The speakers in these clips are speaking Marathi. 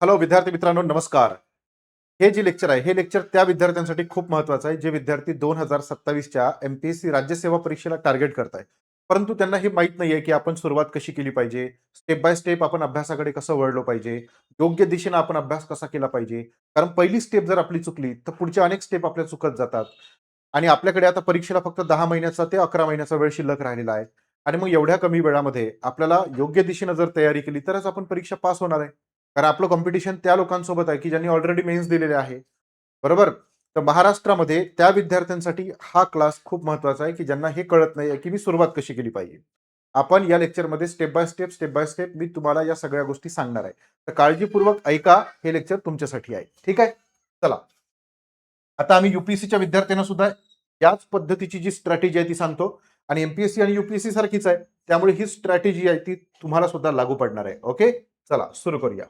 हॅलो विद्यार्थी मित्रांनो, नमस्कार. हे जे लेक्चर आहे, हे लेक्चर त्या विद्यार्थ्यांसाठी खूप महत्वाचं आहे, जे विद्यार्थी 2027च्या एमपीएससी राज्यसेवा परीक्षेला टार्गेट करताय. परंतु त्यांना हे माहीत नाहीये, की आपण सुरुवात कशी केली पाहिजे, स्टेप बाय स्टेप आपण अभ्यासाकडे कसं वळलो पाहिजे, योग्य दिशेने आपण अभ्यास कसा केला पाहिजे. कारण पहिली स्टेप जर आपली चुकली, तर पुढच्या अनेक स्टेप आपल्या चुकत जातात. आणि आपल्याकडे आता परीक्षेला फक्त 10 महिन्याचा ते 11 महिन्याचा वेळ शिल्लक राहिलेला आहे. आणि मग एवढ्या कमी वेळामध्ये आपल्याला योग्य दिशेने जर तयारी केली, तरच आपण परीक्षा पास होणार आहे. कारण आपलं कॉम्पिटिशन त्या लोकांसोबत आहे, की ज्यांनी ऑलरेडी मेन्स दिलेले आहे. बरोबर? तर महाराष्ट्रामध्ये त्या विद्यार्थ्यांसाठी हा क्लास खूप महत्त्वाचा आहे, की ज्यांना हे कळत नाहीये, की मी सुरुवात कशी केली पाहिजे. आपण या लेक्चरमध्ये स्टेप बाय स्टेप मी तुम्हाला या सगळ्या गोष्टी सांगणार आहे. तर काळजीपूर्वक ऐका, हे लेक्चर तुमच्यासाठी आहे. ठीक आहे? चला. आता आम्ही यूपीएससीच्या विद्यार्थ्यांना सुद्धा याच पद्धतीची जी स्ट्रॅटेजी आहे ती सांगतो. आणि एमपीएससी आणि यूपीएससी सारखीच आहे. त्यामुळे ही स्ट्रॅटेजी आहे ती तुम्हाला सुद्धा लागू पडणार आहे. ओके? चला सुरू करूया.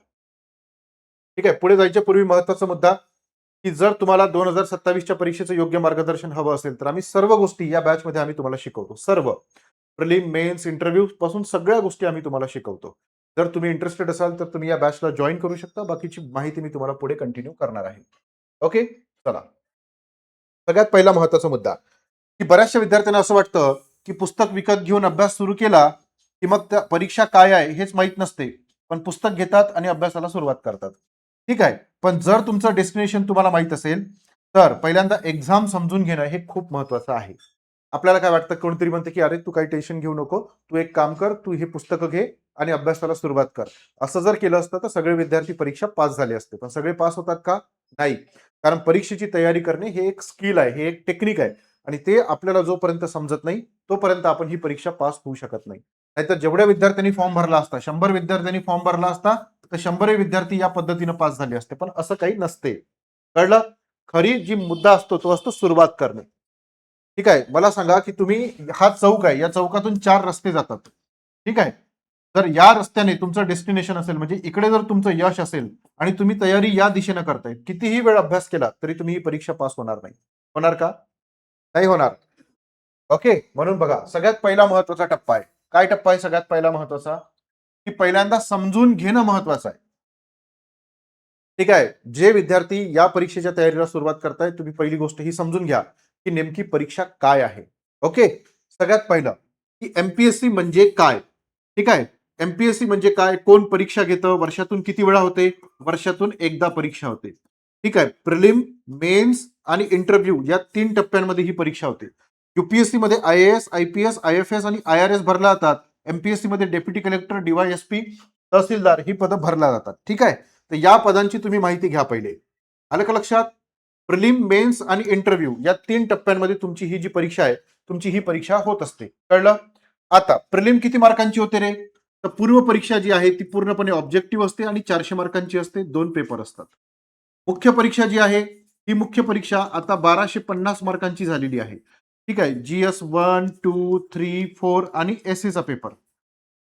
ठीक आहे. पुढे जायच्या पूर्वी महत्त्वाचा मुद्दा, की जर तुम्हाला 2027च्या परीक्षेचं योग्य मार्गदर्शन हवं असेल, तर आम्ही सर्व गोष्टी या बॅचमध्ये आम्ही तुम्हाला शिकवतो. सर्व. प्रिलिम, मेन्स, इंटरव्ह्यू पासून सगळ्या गोष्टी आम्ही तुम्हाला शिकवतो. जर तुम्ही इंटरेस्टेड असाल, तर तुम्ही या बॅचला जॉइन करू शकता. बाकीची माहिती मी तुम्हाला पुढे कंटिन्यू करणार आहे. ओके? चला. सगळ्यात पहिला महत्त्वाचा मुद्दा, की बऱ्याचशा विद्यार्थ्यांना असं वाटतं, की पुस्तक विकत घेऊन अभ्यास सुरू केला, की मग त्या परीक्षा काय आहे हेच माहीत नसते. पण पुस्तक घेतात आणि अभ्यासाला सुरुवात करतात. ठीक आहे. पण जर तुमचं डेस्टिनेशन तुम्हाला माहीत असेल, तर पहिल्यांदा एक्झाम समजून घेणं हे खूप महत्त्वाचं आहे. आपल्याला काय वाटतं, कोणतरी म्हणते, की "अरे, तू काही टेन्शन घेऊ नको. तू एक काम कर, तू हे पुस्तकं घे आणि अभ्यासाला सुरुवात कर." असं जर केलं असतं, तर सगळे विद्यार्थी परीक्षा पास झाले असते. पण सगळे पास होतात का? नाही. कारण परीक्षेची तयारी करणे हे एक स्किल आहे, हे एक टेक्निक आहे. आणि ते आपल्याला जोपर्यंत समजत नाही, तोपर्यंत आपण ही परीक्षा पास होऊ शकत नाही. नाहीतर जेवढ्या विद्यार्थ्यांनी फॉर्म भरला असता, 100 विद्यार्थ्यांनी फॉर्म भरला असता, तर 100 विद्यार्थी या पद्धतीने पास झाले असते. पण असं काही नसते. कळलं? खरी जी मुद्दा असतो तो असतो सुरुवात करणे. ठीक आहे. मला सांगा, की तुम्ही हा चौक आहे, या चौकातून 4 रस्ते जातात. ठीक आहे. जर या रस्त्याने तुमचं डेस्टिनेशन असेल, म्हणजे इकडे जर तुमचं यश असेल आणि तुम्ही तयारी या दिशेने करताय, कितीही वेळ अभ्यास केला तरी तुम्ही ही परीक्षा पास होणार नाही. होणार का? नाही होणार. ओके. म्हणून बघा, सगळ्यात पहिला महत्वाचा टप्पा आहे. काय टप्पा आहे सगळ्यात पहिला महत्वाचा? की पहिल्यांदा समजून घेणं महत्वाचं आहे. ठीक आहे. जे विद्यार्थी या परीक्षेच्या तयारीला सुरुवात करताय, तुम्ही पहिली गोष्ट ही समजून घ्या, की नेमकी परीक्षा काय आहे. ओके. सगळ्यात पहिलं, की एमपीएससी म्हणजे काय? ठीक आहे. एमपीएससी म्हणजे काय? कोण परीक्षा घेतं? वर्षातून किती वेळा होते? वर्षातून एकदा परीक्षा होते. ठीक आहे. प्रिलिम, मेन्स आणि इंटरव्ह्यू या 3 टप्प्यांमध्ये ही परीक्षा होते. यूपीएससी मध्ये आयएएस, आयपीएस, आयएफएस आणि आयआरएस भरला जातात. एमपीएससी मध्ये डेप्युटी कलेक्टर, डीवायएसपी, तहसीलदार ही पदं भरल्या जातात. ठीक आहे. तर या पदांची तुम्ही माहिती घ्या पहिले. आलं का लक्षात? प्रिलिम, मेन्स आणि इंटरव्ह्यू या 3 टप्प्यांमध्ये तुमची ही जी परीक्षा आहे, तुमची ही परीक्षा होत असते. कळलं? आता प्रिलिम किती मार्कांची होते रे? तर पूर्व परीक्षा जी आहे ती पूर्णपणे ऑब्जेक्टिव्ह असते आणि 400 मार्कांची असते. 2 पेपर असतात. मुख्य परीक्षा जी आहे, ही मुख्य परीक्षा आता 1250 मार्कांची झालेली आहे. ठीक आहे. जीएस 1, 2, 3, 4 आणि एसएचा पेपर.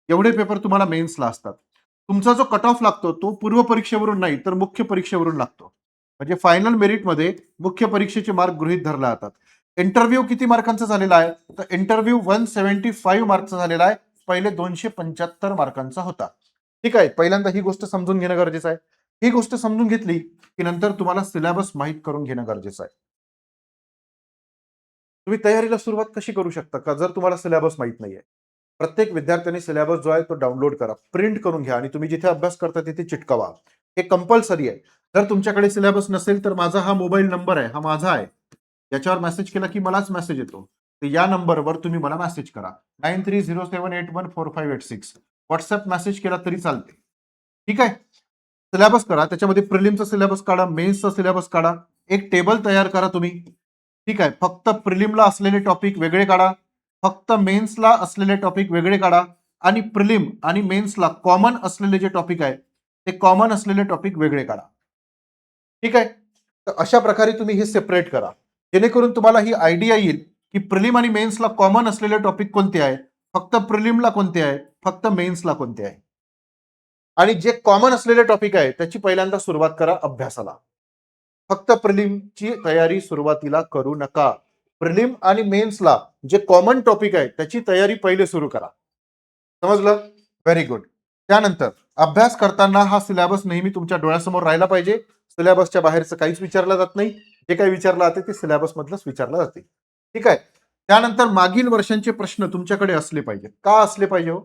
एवढे पेपर तुम्हाला मेन्सला असतात. तुमचा जो कट ऑफ लागतो तो पूर्व परीक्षेवरून नाही, तर मुख्य परीक्षेवरून लागतो. म्हणजे फायनल मेरिटमध्ये मुख्य परीक्षेचे मार्क गृहीत धरले जातात. इंटरव्ह्यू किती मार्कांचा झालेला आहे? तर इंटरव्ह्यू 175 मार्कचा झालेला आहे. पहिले 275 मार्कांचा होता. ठीक आहे. पहिल्यांदा ही गोष्ट समजून घेणं गरजेचं आहे. ही गोष्ट समजून घेतली, की नंतर तुम्हाला सिलेबस माहीत करून घेणं गरजेचं आहे. तुम्ही तयारीला सुरुवात कशी करू शकता का, जर तुम्हाला सिलेबस माहीत नाहीये? प्रत्येक विद्यार्थ्याने सिलेबस जो आहे तो डाउनलोड करा, प्रिंट करून घ्या आणि तुम्ही जिथे अभ्यास करता तिथे चिटकवा. हे कंपल्सरी आहे. जर तुमच्याकडे सिलेबस नसेल, तर माझा हा मोबाईल नंबर आहे, हा माझा आहे. याच्यावर मेसेज केला की मलाच मेसेज येतो. तर या नंबरवर तुम्ही मला मेसेज करा. 9307814586. व्हॉट्सअप मेसेज केला तरी चालते. ठीक आहे. सिलेबस करा, त्याच्यामध्ये प्रिलिमचा सिलेबस काढा, मेन्सचा सिलेबस काढा. एक टेबल तयार करा तुम्ही. ठीक आहे. फक्त प्रिलिमला असलेले टॉपिक वेगळे काढा. फक्त मेन्सला असलेले टॉपिक वेगळे काढा. आणि प्रिलिम आणि मेन्सला कॉमन असलेले जे टॉपिक आहे, ते कॉमन असलेले टॉपिक वेगळे काढा. ठीक आहे. तर अशा प्रकारे तुम्ही हे सेपरेट करा. जेणेकरून तुम्हाला ही आयडिया येईल, की प्रिलिम आणि मेन्सला कॉमन असलेले टॉपिक कोणते आहेत, फक्त प्रिलिमला कोणते आहेत, फक्त मेन्सला कोणते आहेत. आणि जे कॉमन असलेले टॉपिक आहे, त्याची पहिल्यांदा सुरुवात करा अभ्यासाला. फक्त प्रिलिमची तयारी सुरुवातीला करू नका. प्रिलिम आणि मेन्सला जे कॉमन टॉपिक आहे त्याची तयारी पहिले सुरू करा. समजलं? Very good. त्यानंतर अभ्यास करताना हा सिलेबस नेहमी तुमच्या डोळ्यासमोर राहिला पाहिजे. सिलेबसच्या बाहेरचं काहीच विचारलं जात नाही. जे काही विचारलं जाते ते सिलेबस मधलंच विचारलं जाते. ठीक आहे. त्यानंतर मागील वर्षांचे प्रश्न तुमच्याकडे असले पाहिजे. का असले पाहिजे हो?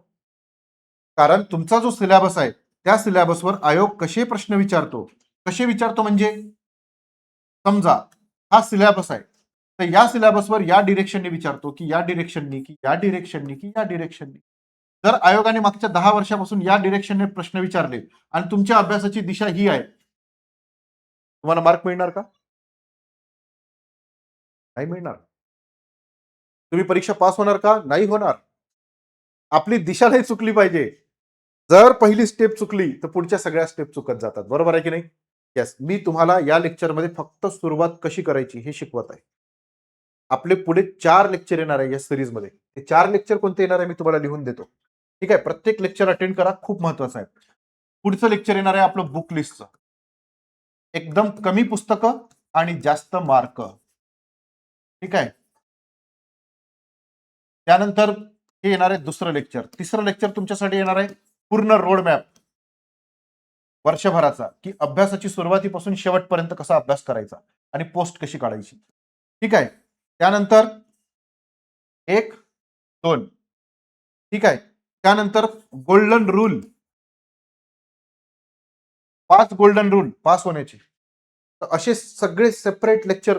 कारण तुमचा जो सिलेबस आहे त्या सिलेबसवर आयोग कसे प्रश्न विचारतो, कसे विचारतो म्हणजे समजा हा सिलेबस आहे, तर या सिलेबसवर या डिरेक्शनने विचारतो की या डिरेक्शननी की या डिरेक्शननी की या डिरेक्शननी. जर आयोगाने मागच्या 10 वर्षापासून या डिरेक्शनने प्रश्न विचारले आणि तुमच्या अभ्यासाची दिशा ही आहे, तुम्हाला मार्क मिळणार का? नाही मिळणार. तुम्ही परीक्षा पास होणार का? नाही होणार. आपली दिशा नाही चुकली पाहिजे. जर पहिली स्टेप चुकली तर पुढच्या सगळ्या स्टेप चुकत जातात. बरोबर आहे की नाही? येस. मी तुम्हाला या लेक्चरमध्ये फक्त सुरुवात कशी करायची हे शिकवत आहे. आपले पुढे 4 लेक्चर येणार आहे या सिरीजमध्ये. हे 4 लेक्चर कोणते येणार आहे मी तुम्हाला लिहून देतो. ठीक आहे. प्रत्येक लेक्चर अटेंड करा. खूप महत्वाचं आहे. पुढचं लेक्चर येणार आहे आपलं बुक लिस्टचं. एकदम कमी पुस्तकं आणि जास्त मार्क. ठीक आहे. त्यानंतर हे येणार आहे दुसरं लेक्चर. तिसरं लेक्चर तुमच्यासाठी येणार आहे पूर्ण रोड मॅप वर्षभराचा, की अभ्यासाची सुरुवातीपासून शेवटपर्यंत कसा अभ्यास करायचा आणि पोस्ट कशी काढायची. ठीक आहे. त्यानंतर 1, 2. ठीक आहे. त्यानंतर golden rule, 5 golden rule pass होण्याचे. तर असे सगळे सेपरेट लेक्चर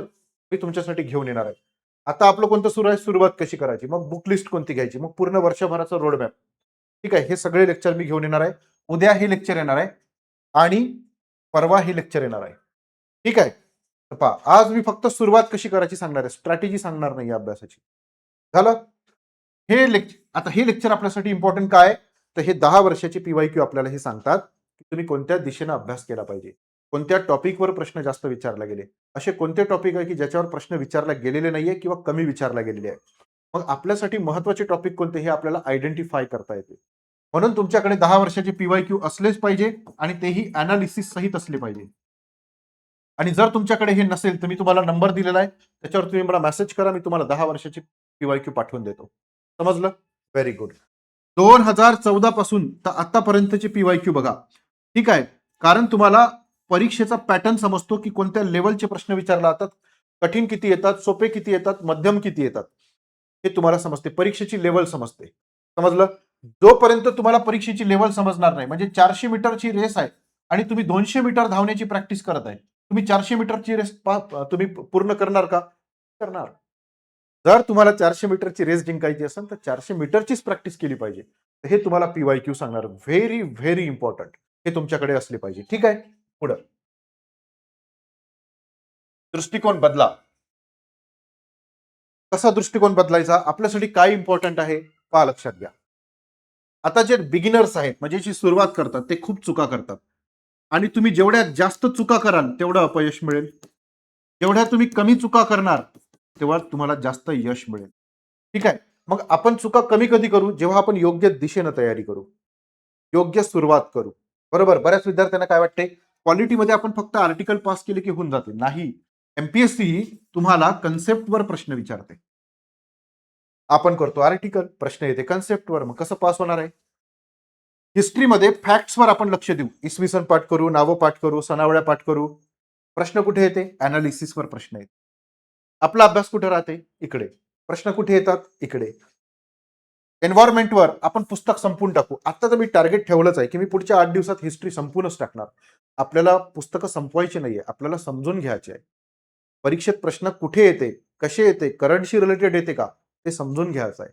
मी तुमच्यासाठी घेऊन येणार आहे. आता आपलं कोणतं सुरू आहे, सुरुवात कशी करायची, मग बुक लिस्ट कोणती घ्यायची, मग पूर्ण वर्षभराचा रोड मॅप. ठीक आहे. हे सगळे लेक्चर मी घेऊन येणार आहे. उद्या हे लेक्चर येणार आहे आणि परवा हे लेक्चर येणार आहे. ठीक आहे. तर पहा, आज मी फक्त सुरुवात कशी करायची सांगणार आहे, स्ट्रॅटेजी सांगणार नाही अभ्यासाची. झालं. आता हे लेक्चर आपल्यासाठी इम्पॉर्टंट काय आहे? तर हे 10 वर्षाचे पीवायक्यू आपल्याला हे सांगतात की तुम्ही कोणत्या दिशेने अभ्यास केला पाहिजे, कोणत्या टॉपिकवर प्रश्न जास्त विचारला गेले, असे कोणते टॉपिक आहे की ज्याच्यावर प्रश्न विचारला गेलेले नाहीये किंवा कमी विचारला गेलेले आहे. मग आपल्यासाठी महत्वाचे टॉपिक कोणते हे आपल्याला आयडेंटिफाय करता येते. म्हणून तुमच्याकडे 10 वर्षाचे पीवायक्यू असलेच पाहिजे आणि तेही अनालिसिस सहित असले पाहिजे. आणि जर तुमच्याकडे हे नसेल तर मी तुम्हाला नंबर दिलेला आहे, त्याच्यावर तुम्ही मला मेसेज करा, मी तुम्हाला 10 वर्षाची पीवायक्यू पाठवून देतो. समजलं? Very good. 2014 पासून तर आतापर्यंतचे पीवायक्यू बघा. ठीक आहे. कारण तुम्हाला परीक्षेचा पॅटर्न समजतो की कोणत्या लेवलचे प्रश्न विचारले जातात, कठीण किती येतात, सोपे किती येतात, मध्यम किती येतात, हे तुम्हाला समजते. परीक्षेची लेवल समजते. समजलं? जोपर्यंत तुम्हाला परीक्षेची लेवल समजणार नाही, म्हणजे 400 मीटरची रेस आहे आणि तुम्ही 200 मीटर धावण्याची प्रॅक्टिस करत आहे, तुम्ही 400 मीटरची रेस तुम्ही पूर्ण करणार का? करणार. जर तुम्हाला 400 मीटरची रेस जिंकायची असेल तर 400 मीटरचीच प्रॅक्टिस केली पाहिजे. तर हे तुम्हाला पीवायक्यू सांगणार. Very very important. हे तुमच्याकडे असले पाहिजे. ठीक आहे. पुढं दृष्टिकोन बदला. कसा दृष्टिकोन बदलायचा, आपल्यासाठी काय इम्पॉर्टंट आहे पहा, लक्षात घ्या. आता जे बिगिनर्स आहेत म्हणजे जी सुरुवात करतात ते खूप चुका करतात आणि तुम्ही जेवढ्या जास्त चुका कराल तेवढं अपयश मिळेल. जेवढ्या तुम्ही कमी चुका करणार तेव्हा तुम्हाला जास्त यश मिळेल. ठीक आहे. मग आपण चुका कमी कधी करू, जेव्हा आपण योग्य दिशेनं तयारी करू, योग्य सुरुवात करू. बरोबर. बऱ्याच विद्यार्थ्यांना काय वाटते, क्वालिटीमध्ये आपण फक्त आर्टिकल पास केले की होऊन जाते. नाही. एमपीएससी तुम्हाला कन्सेप्टवर प्रश्न विचारते. आपण करतो आर्टिकल, प्रश्न येते कन्सेप्टवर, मग कसं पास होणार आहे? हिस्ट्रीमध्ये फॅक्ट्सवर आपण लक्ष देऊ. इसवी सन पाठ करू, नावं पाठ करू, सनावळ्या पाठ करू. प्रश्न कुठे येते? अनालिसिसवर प्रश्न येते. आपला अभ्यास कुठे राहते? इकडे. प्रश्न कुठे येतात? इकडे. एन्व्हायरमेंटवर आपण पुस्तक संपून टाकू. आता तर मी टार्गेट ठेवलंच आहे की मी पुढच्या 8 दिवसात हिस्ट्री संपूनच टाकणार. आपल्याला पुस्तकं संपवायची नाहीये, आपल्याला समजून घ्यायचे आहे. परीक्षेत प्रश्न कुठे येते, कसे येते, करंटशी रिलेटेड येते का, ते समजून घ्यायचं आहे.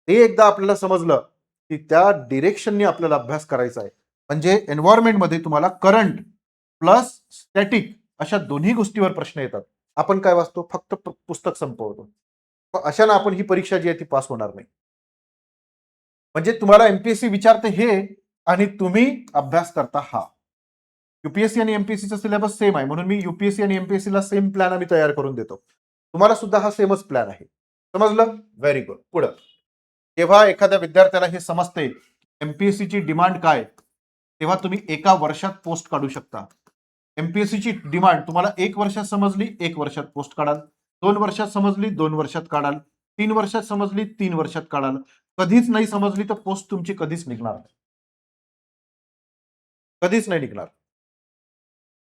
ते एकदा आपल्याला समजलं की त्या डिरेक्शनने आपल्याला अभ्यास करायचा आहे. म्हणजे एन्व्हायरमेंटमध्ये तुम्हाला करंट प्लस स्टॅटिक अशा दोन्ही गोष्टीवर प्रश्न येतात. आपण काय वाचतो? फक्त पुस्तक संपवतो. अशानं आपण ही परीक्षा जी आहे ती पास होणार नाही. म्हणजे तुम्हाला एमपीएससी विचारते हे आणि तुम्ही अभ्यास करता हा. युपीएससी आणि एमपीएससीचा सिलेबस सेम आहे, म्हणून मी युपीएससी आणि एमपीएससीला सेम प्लॅन आम्ही तयार करून देतो. तुम्हाला सुद्धा हा सेमच प्लॅन आहे. समजलं? Very good. पुढं जेव्हा एखाद्या विद्यार्थ्याला हे समजते एमपीएससीची डिमांड काय, तेव्हा तुम्ही एका वर्षात पोस्ट काढू शकता. एमपीएससीची डिमांड तुम्हाला 1 वर्षात समजली, 1 वर्षात पोस्ट काढाल. 2 वर्षात समजली, 2 वर्षात काढाल. 3 वर्षात समजली, 3 वर्षात काढाल. कधीच नाही समजली तर पोस्ट तुमची कधीच निघणार नाही. कधीच नाही निघणार.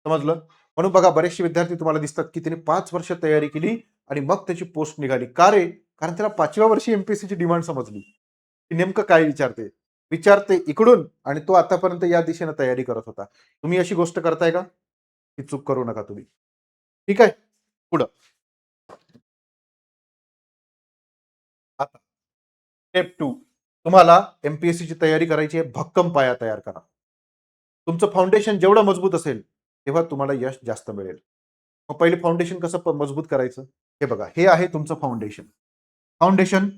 समजलं? म्हणून बघा बरेचसे विद्यार्थी तुम्हाला दिसतात की त्याने 5 वर्ष तयारी केली आणि मग त्याची पोस्ट निघाली. का रे? कारण त्याला 5व्या वर्षी एमपीएससीची डिमांड समजली की नेमकं काय विचारते. विचारते इकडून आणि तो आतापर्यंत या दिशेने तयारी करत होता. तुम्ही अशी गोष्ट करताय का? ही चूक करू नका तुम्ही. ठीक आहे? पुढं. आता स्टेप 2. तुम्हाला एमपीएससीची तयारी करायची आहे. भक्कम पाया तयार करा. तुमचं फाउंडेशन जेवढं मजबूत असेल, तेव्हा तुम्हाला यश जास्त मिळेल. मग पहिले फाउंडेशन कसं मजबूत करायचं? हे बघा, हे आहे तुमचं फाउंडेशन. फाउंडेशन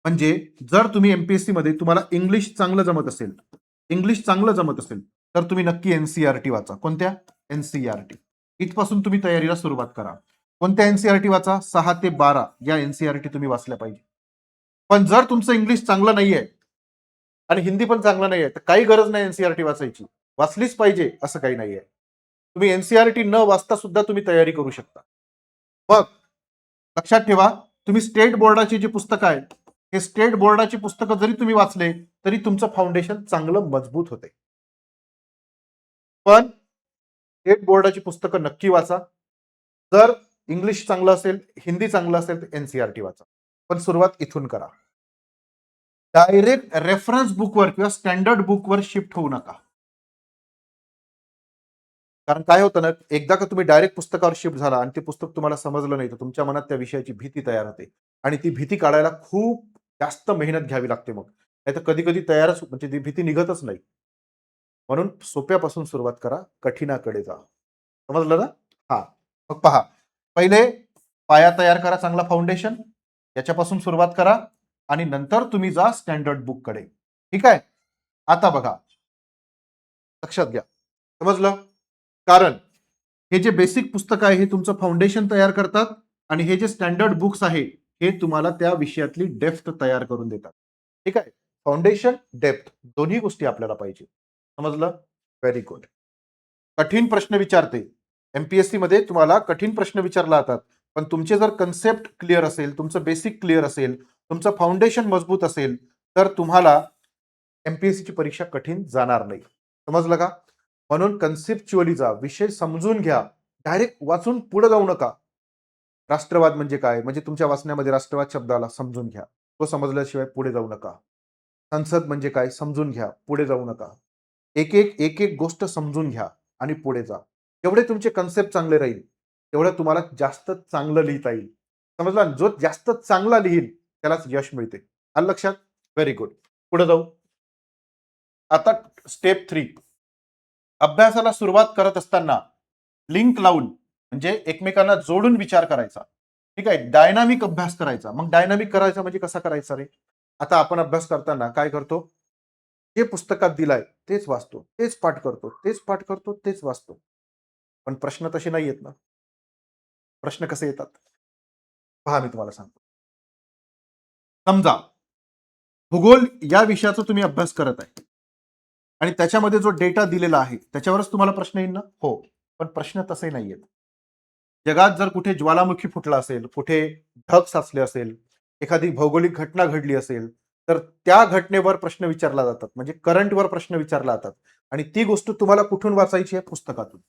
म्हणजे जर तुम्ही एमपीएससी मध्ये तुम्हाला इंग्लिश चांगलं जमत असेल, तर तुम्ही नक्की एनसीईआरटी वाचा. कोणत्या? एनसीईआरटी. इथपासून तुम्ही तयारीला सुरुवात करा. कोणत्या एनसीईआरटी वाचा? 6 ते 12 या एनसीईआरटी तुम्ही वाचल्या पाहिजे. पण जर तुमचं इंग्लिश चांगलं नाहीये आणि हिंदी पण चांगलं नाहीये, तर काही गरज नाही एनसीईआरटी वाचायची. वाचलीच पाहिजे असं काही नाहीये. तुम्ही एनसीईआरटी न वाचता सुद्धा तुम्ही तयारी करू शकता. मग लक्षात ठेवा, तुम्ही स्टेट बोर्डाची जी पुस्तकं आहेत, हे स्टेट बोर्डाची पुस्तकं जरी तुम्ही वाचले, तरी तुमचं फाउंडेशन चांगलं मजबूत होते. पण स्टेट बोर्डाची पुस्तकं नक्की वाचा. जर इंग्लिश चांगलं असेल, हिंदी चांगलं असेल, तर एनसीईआरटी वाचा. पण सुरुवात इथून करा. डायरेक्ट रेफरन्स बुकवर किंवा स्टँडर्ड बुकवर शिफ्ट होऊ नका. कारण काय होतं ना, एकदा का तुम्ही डायरेक्ट पुस्तकावर शिफ्ट झाला आणि ते पुस्तक तुम्हाला समजलं नाही, तर तुमच्या मनात त्या विषयाची भीती तयार होते आणि ती भीती काढायला खूप जास्त मेहनत घ्यावी लागते मग. नाहीतर कधी-कधी तयारच म्हणजे ती भीती निघतच नाही. म्हणून सोप्यापासून सुरुवात करा, कठीणाकडे जा. समजलं ना? हां. मग पहा, पहिले पाया तयार करा चांगला फाउंडेशन, याच्यापासून सुरुवात करा आणि नंतर तुम्ही जा स्टँडर्ड बुककडे. ठीक आहे? आता बघा, लक्षात घ्या. समजलं? कारण हे जे बेसिक पुस्तक आहे हे तुमचं फाउंडेशन तयार करतात आणि हे जे स्टँडर्ड बुक्स आहे हे तुम्हाला त्या विषयातली डेप्थ तयार करून देतात. ठीक आहे? फाउंडेशन, डेप्थ दोन्ही गोष्टी आपल्याला पाहिजे. समजलं? Very good. कठीण प्रश्न विचारते. एमपीएससी मध्ये तुम्हाला कठीण प्रश्न विचारला जातात. पण तुमचे जर कन्सेप्ट क्लिअर असेल, तुमचं बेसिक क्लिअर असेल, तुमचं फाउंडेशन मजबूत असेल, तर तुम्हाला एमपीएससीची परीक्षा कठीण जाणार नाही. समजलं का? म्हणून कन्सेप्च्युअली जा, विषय समजून घ्या. डायरेक्ट वाचून पुढे जाऊ नका. राष्ट्रवाद म्हणजे काय? म्हणजे तुमच्या वाचण्यामध्ये राष्ट्रवाद शब्द आला, समजून घ्या. तो समजल्याशिवाय पुढे जाऊ नका. संसद म्हणजे काय? समजून घ्या, पुढे जाऊ नका. एक एक गोष्ट समजून घ्या आणि पुढे जा. जेवढे तुमचे कन्सेप्ट चांगले राहील, तेवढं तुम्हाला जास्त चांगलं लिहिता येईल. समजलं? जो जास्त चांगला लिहील त्यालाच यश मिळते. आलं लक्षात? Very good. पुढे जाऊ. आता स्टेप 3. अभ्यासाला सुरुवात करत असताना लिंक लावून म्हणजे एकमेकांना जोडून विचार करायचा. ठीक आहे? डायनामिक अभ्यास करायचा. मग डायनामिक करायचा म्हणजे कसा करायचा रे? आता आपण अभ्यास करताना काय करतो? जे पुस्तकात दिलाय तेच वाचतो, तेच पाठ करतो, तेच पाठ करतो, तेच वाचतो. पण प्रश्न तसे नाही येत ना. प्रश्न कसे येतात? पहा मी तुम्हाला सांगतो. समजा भूगोल या विषयाचा तुम्ही अभ्यास करत आहे आणि त्याच्यामध्ये जो डेटा दिलेला आहे त्याच्यावरच तुम्हाला प्रश्न येईल ना? हो. पण प्रश्न तसे नाही येत. जगात जर कुठे ज्वालामुखी फुटला असेल, कुठे ढग साचले असेल, एखादी भौगोलिक घटना घडली असेल, तर त्या घटनेवर प्रश्न विचारला जातात. म्हणजे करंटवर प्रश्न विचारला जातात आणि ती गोष्ट तुम्हाला कुठून वाचायची आहे? पुस्तकातून.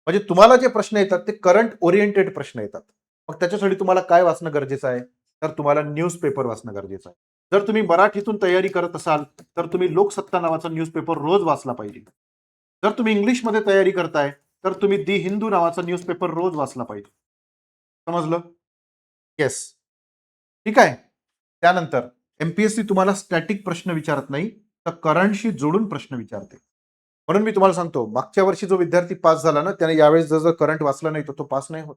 म्हणजे तुम्हाला जे प्रश्न येतात ते करंट ओरिएंटेड प्रश्न येतात. मग त्याच्यासाठी तुम्हाला काय वाचणं गरजेचं आहे? तर तुम्हाला न्यूजपेपर वाचणं गरजेचं आहे. जर तुम्ही मराठीतून तयारी करत असाल, तर तुम्ही लोकसत्ता नावाचा न्यूजपेपर रोज वाचला पाहिजे. जर तुम्ही इंग्लिशमध्ये तयारी करताय, तर तुम्ही दी हिंदू नावाचा न्यूजपेपर रोज वाचला पाहिजे. समजलं? येस. ठीक आहे. त्यानंतर एमपीएससी तुम्हाला स्टॅटिक प्रश्न विचारत नाही, तर करंटशी जोडून प्रश्न विचारते. म्हणून मी तुम्हाला सांगतो, मागच्या वर्षी जो विद्यार्थी पास झाला ना, त्याने यावेळेस जर करंट वाचला नाही, तर तो पास नाही होत.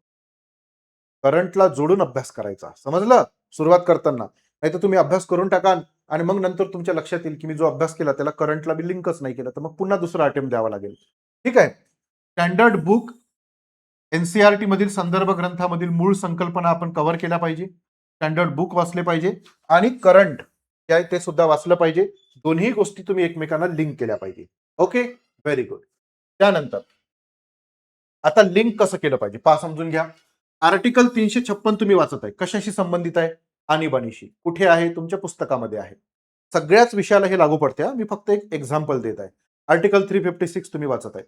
करंटला जोडून अभ्यास करायचा. समजलं? सुरुवात करताना. नाहीतर तुम्ही अभ्यास करून टाकाल आणि मग नंतर तुमच्या लक्षात येईल, की मी जो अभ्यास केला त्याला करंटला मी लिंकच नाही केलं. तर मग पुन्हा दुसरा अटेम्प्ट द्यावा लागेल. ठीक आहे? स्टँडर्ड बुक, एनसीईआरटी मधील संदर्भ ग्रंथामधील मूळ संकल्पना आपण कव्हर केल्या पाहिजे. स्टँडर्ड बुक वाचले पाहिजे आणि करंट ते सुद्धा वाचलं पाहिजे. दोन्ही गोष्टी तुम्ही एकमेकांना लिंक केल्या पाहिजे. ओके? Very good. त्यानंतर आता लिंक कसं केलं पाहिजे? पहा समजून घ्या. आर्टिकल 356 तुम्ही वाचत आहे. कशाशी संबंधित आहे? आणीबाणीशी. कुठे आहे? तुमच्या पुस्तकामध्ये आहे. सगळ्याच विषयाला हे लागू पडते. मी फक्त एक एक्झाम्पल देत आहे. आर्टिकल 356 तुम्ही वाचत आहे.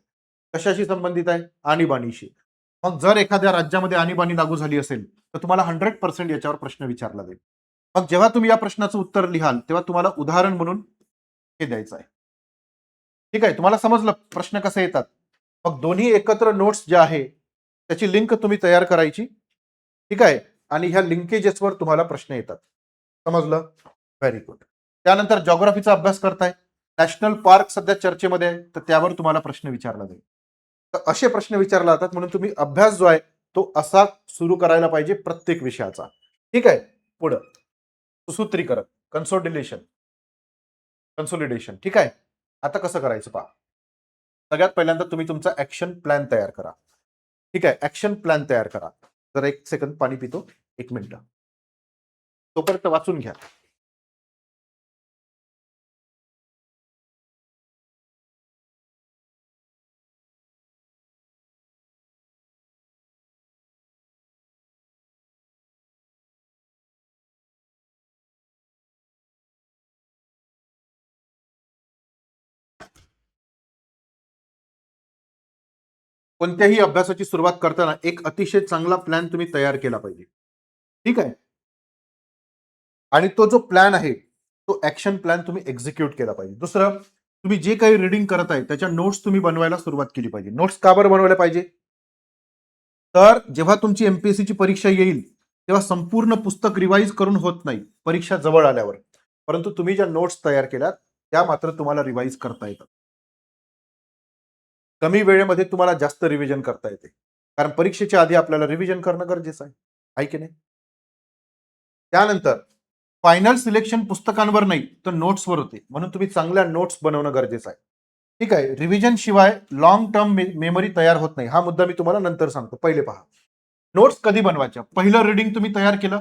कशाशी संबंधित आहे? आणीबाणीशी. मग जर एखाद्या राज्यामध्ये आणीबाणी लागू झाली असेल, तर तुम्हाला 100% याच्यावर प्रश्न विचारला जाईल. मग जेव्हा तुम्ही या प्रश्नाचं उत्तर लिहाल, तेव्हा तुम्हाला उदाहरण म्हणून हे द्यायचं आहे. ठीक आहे, तुम्हाला समजलं प्रश्न कसे येतात. मग दोन्ही एकत्र नोट्स जे आहे, त्याची लिंक तुम्ही तयार करायची. ठीक आहे, आणि ह्या लिंकेजेसवर तुम्हाला प्रश्न येतात. समजलं? Very good. त्यानंतर जॉग्राफीचा अभ्यास करताय. नॅशनल पार्क सध्या चर्चेमध्ये आहे, तर त्यावर तुम्हाला प्रश्न विचारला जाईल. तर असे प्रश्न विचारले जातात, म्हणून तुम्ही अभ्यास जो आहे तो असा सुरू करायला पाहिजे प्रत्येक विषयाचा. ठीक आहे, पुढं सुसूत्रीकरण, कन्सोलिडेशन. कन्सोलिडेशन ठीक आहे. आता कसं करायचं पहा. सगळ्यात पहिल्यांदा तुम्ही तुमचा ऍक्शन प्लॅन तयार करा. ठीक आहे, ऍक्शन प्लॅन तयार करा. जर 1 सेकंद पाणी पितो, 1 मिनिट. तोपर्यंत वाचून घ्या. कोणत्याही अभ्यासाची सुरुवात करताना एक अतिशय चांगला प्लॅन तुम्ही तयार केला पाहिजे. ठीक आहे, आणि तो जो प्लॅन आहे तो ऍक्शन प्लॅन तुम्ही एक्झिक्यूट केला पाहिजे. दुसरं, तुम्ही जे काही रिडिंग करत आहे त्याच्या नोट्स तुम्ही बनवायला सुरुवात केली पाहिजे. नोट्स का बरं बनवायला पाहिजे? तर जेव्हा तुमची एमपीएससीची परीक्षा येईल तेव्हा संपूर्ण पुस्तक रिवाईज करून होत नाही परीक्षा जवळ आल्यावर, परंतु तुम्ही ज्या नोट्स तयार केल्यात त्या मात्र तुम्हाला रिवाईज करता येतात. कमी वेळेमध्ये तुम्हाला जास्त रिव्हिजन करता येते, कारण परीक्षेच्या आधी आपल्याला रिव्हिजन करणं गरजेचं आहे की नाही? त्यानंतर फायनल सिलेक्शन पुस्तकांवर नाही तर नोट्सवर होते, म्हणून तुम्ही चांगल्या नोट्स बनवणं गरजेचं आहे. ठीक आहे, रिव्हिजन शिवाय लॉंग टर्म मेमरी तयार होत नाही. हा मुद्दा मी तुम्हाला नंतर सांगतो. पहिले पहा, नोट्स कधी बनवायच्या. पहिलं रिडिंग तुम्ही तयार केलं,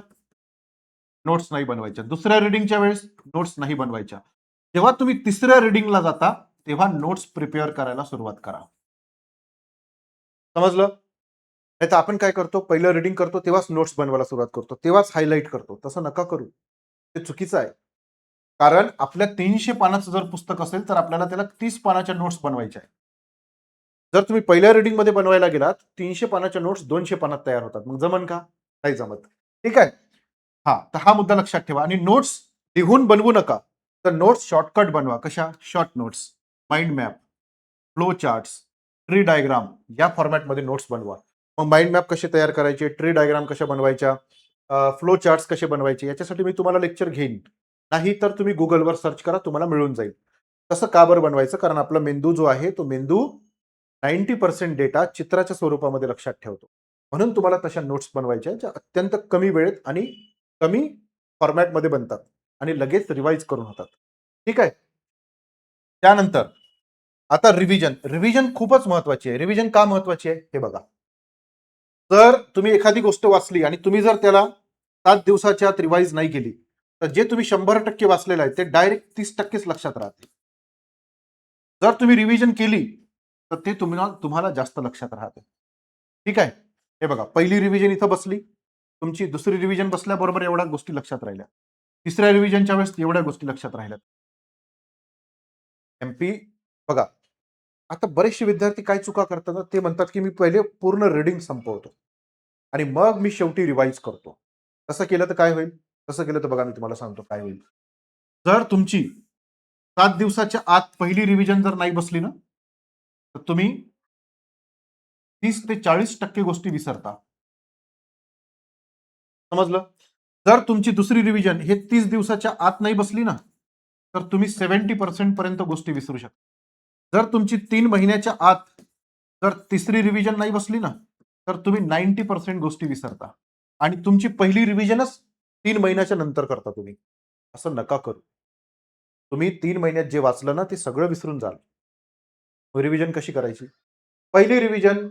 नोट्स नाही बनवायच्या. दुसऱ्या रिडिंगच्या वेळेस नोट्स नाही बनवायच्या. जेव्हा तुम्ही तिसऱ्या रिडिंगला जाता तेव्हा नोट्स प्रिपेअर करायला सुरुवात करा. समजलं? नाही तर आपण काय करतो, पहिलं रिडिंग करतो तेव्हाच नोट्स बनवायला सुरुवात करतो, तेव्हाच हायलाईट करतो. तसं नका करू, ते चुकीचं आहे. कारण आपल्या 300 पानाचं जर पुस्तक असेल तर आपल्याला त्याला 30 पानाच्या नोट्स बनवायच्या आहे. जर तुम्ही पहिल्या रिडिंग मध्ये बनवायला गेलात 300 पानाच्या नोट्स 200 पानात तयार होतात. मग जमन का? नाही जमत. ठीक आहे, हा तर हा मुद्दा लक्षात ठेवा. आणि नोट्स लिहून बनवू नका, तर नोट्स शॉर्टकट बनवा. कशा? Short notes, mind map, flow charts, tree diagram या फॉर्मॅटमध्ये नोट्स बनवा. मग माइंड मॅप कसे तयार करायचे, ट्री डायग्राम कशा बनवायच्या, फ्लो चार्ट्स कसे बनवायचे, याच्यासाठी मी तुम्हाला लेक्चर घेईन. नाही तर तुम्ही गुगलवर सर्च करा, तुम्हाला मिळून जाईल. तसं का बरं बनवायचं? कारण आपला मेंदू जो आहे तो मेंदू 90% डेटा चित्राच्या स्वरूपामध्ये लक्षात ठेवतो. म्हणून तुम्हाला तशा नोट्स बनवायच्या ज्या अत्यंत कमी वेळेत आणि कमी फॉर्मॅटमध्ये बनतात आणि लगेच रिवाईज करून होतात. ठीक आहे, त्यानंतर आता रिव्हिजन. रिव्हिजन खूपच महत्वाची आहे. रिव्हिजन का महत्वाची आहे हे बघा. जर तुम्ही एखादी गोष्ट वाचली आणि तुम्ही जर त्याला 7 दिवसाच्या आत रिवाईज नाही केली तर जे तुम्ही 100% वाचलेलं आहे ते डायरेक्ट 30%च लक्षात राहते. जर तुम्ही रिव्हिजन केली तर ते तुम्हाला जास्त लक्षात राहते. ठीक आहे, हे बघा, पहिली रिव्हिजन इथं बसली तुमची, दुसरी रिव्हिजन बसल्याबरोबर एवढ्या गोष्टी लक्षात राहिल्या, तिसऱ्या रिव्हिजनच्या वेळेस एवढ्या गोष्टी लक्षात राहिल्या. एमपी बघा, आता बरेचसे विद्यार्थी काय चुका करतात, ते म्हणतात की मी पहिले पूर्ण रीडिंग संपवतो आणि मग मी शेवटी रिवाईज करतो. तसं केलं तर काय होईल? तसं केलं तर बघा मी तुम्हाला सांगतो काय होईल. जर तुमची 7 दिवसाच्या आत पहिली रिव्हिजन जर नाही बसली ना, तर तुम्ही 30 ते 40% गोष्टी विसरता. समजलं? जर तुमची दुसरी रिव्हिजन हे 30 दिवसाच्या आत नाही बसली ना, तर तुम्ही 70% पर्यंत गोष्टी विसरू शकता. जर तुमची 3 महिन्याच्या आत जर तिसरी रिव्हिजन नाही बसली ना, तर तुम्ही 90% गोष्टी विसरता आणि तुमची पहिली रिव्हिजनच 3 महिन्याच्या नंतर करता तुम्ही. असं नका करू. तुम्ही 3 महिन्यात जे वाचलं ना ते सगळं विसरून जाल. रिव्हिजन कशी करायची? पहिली रिव्हिजन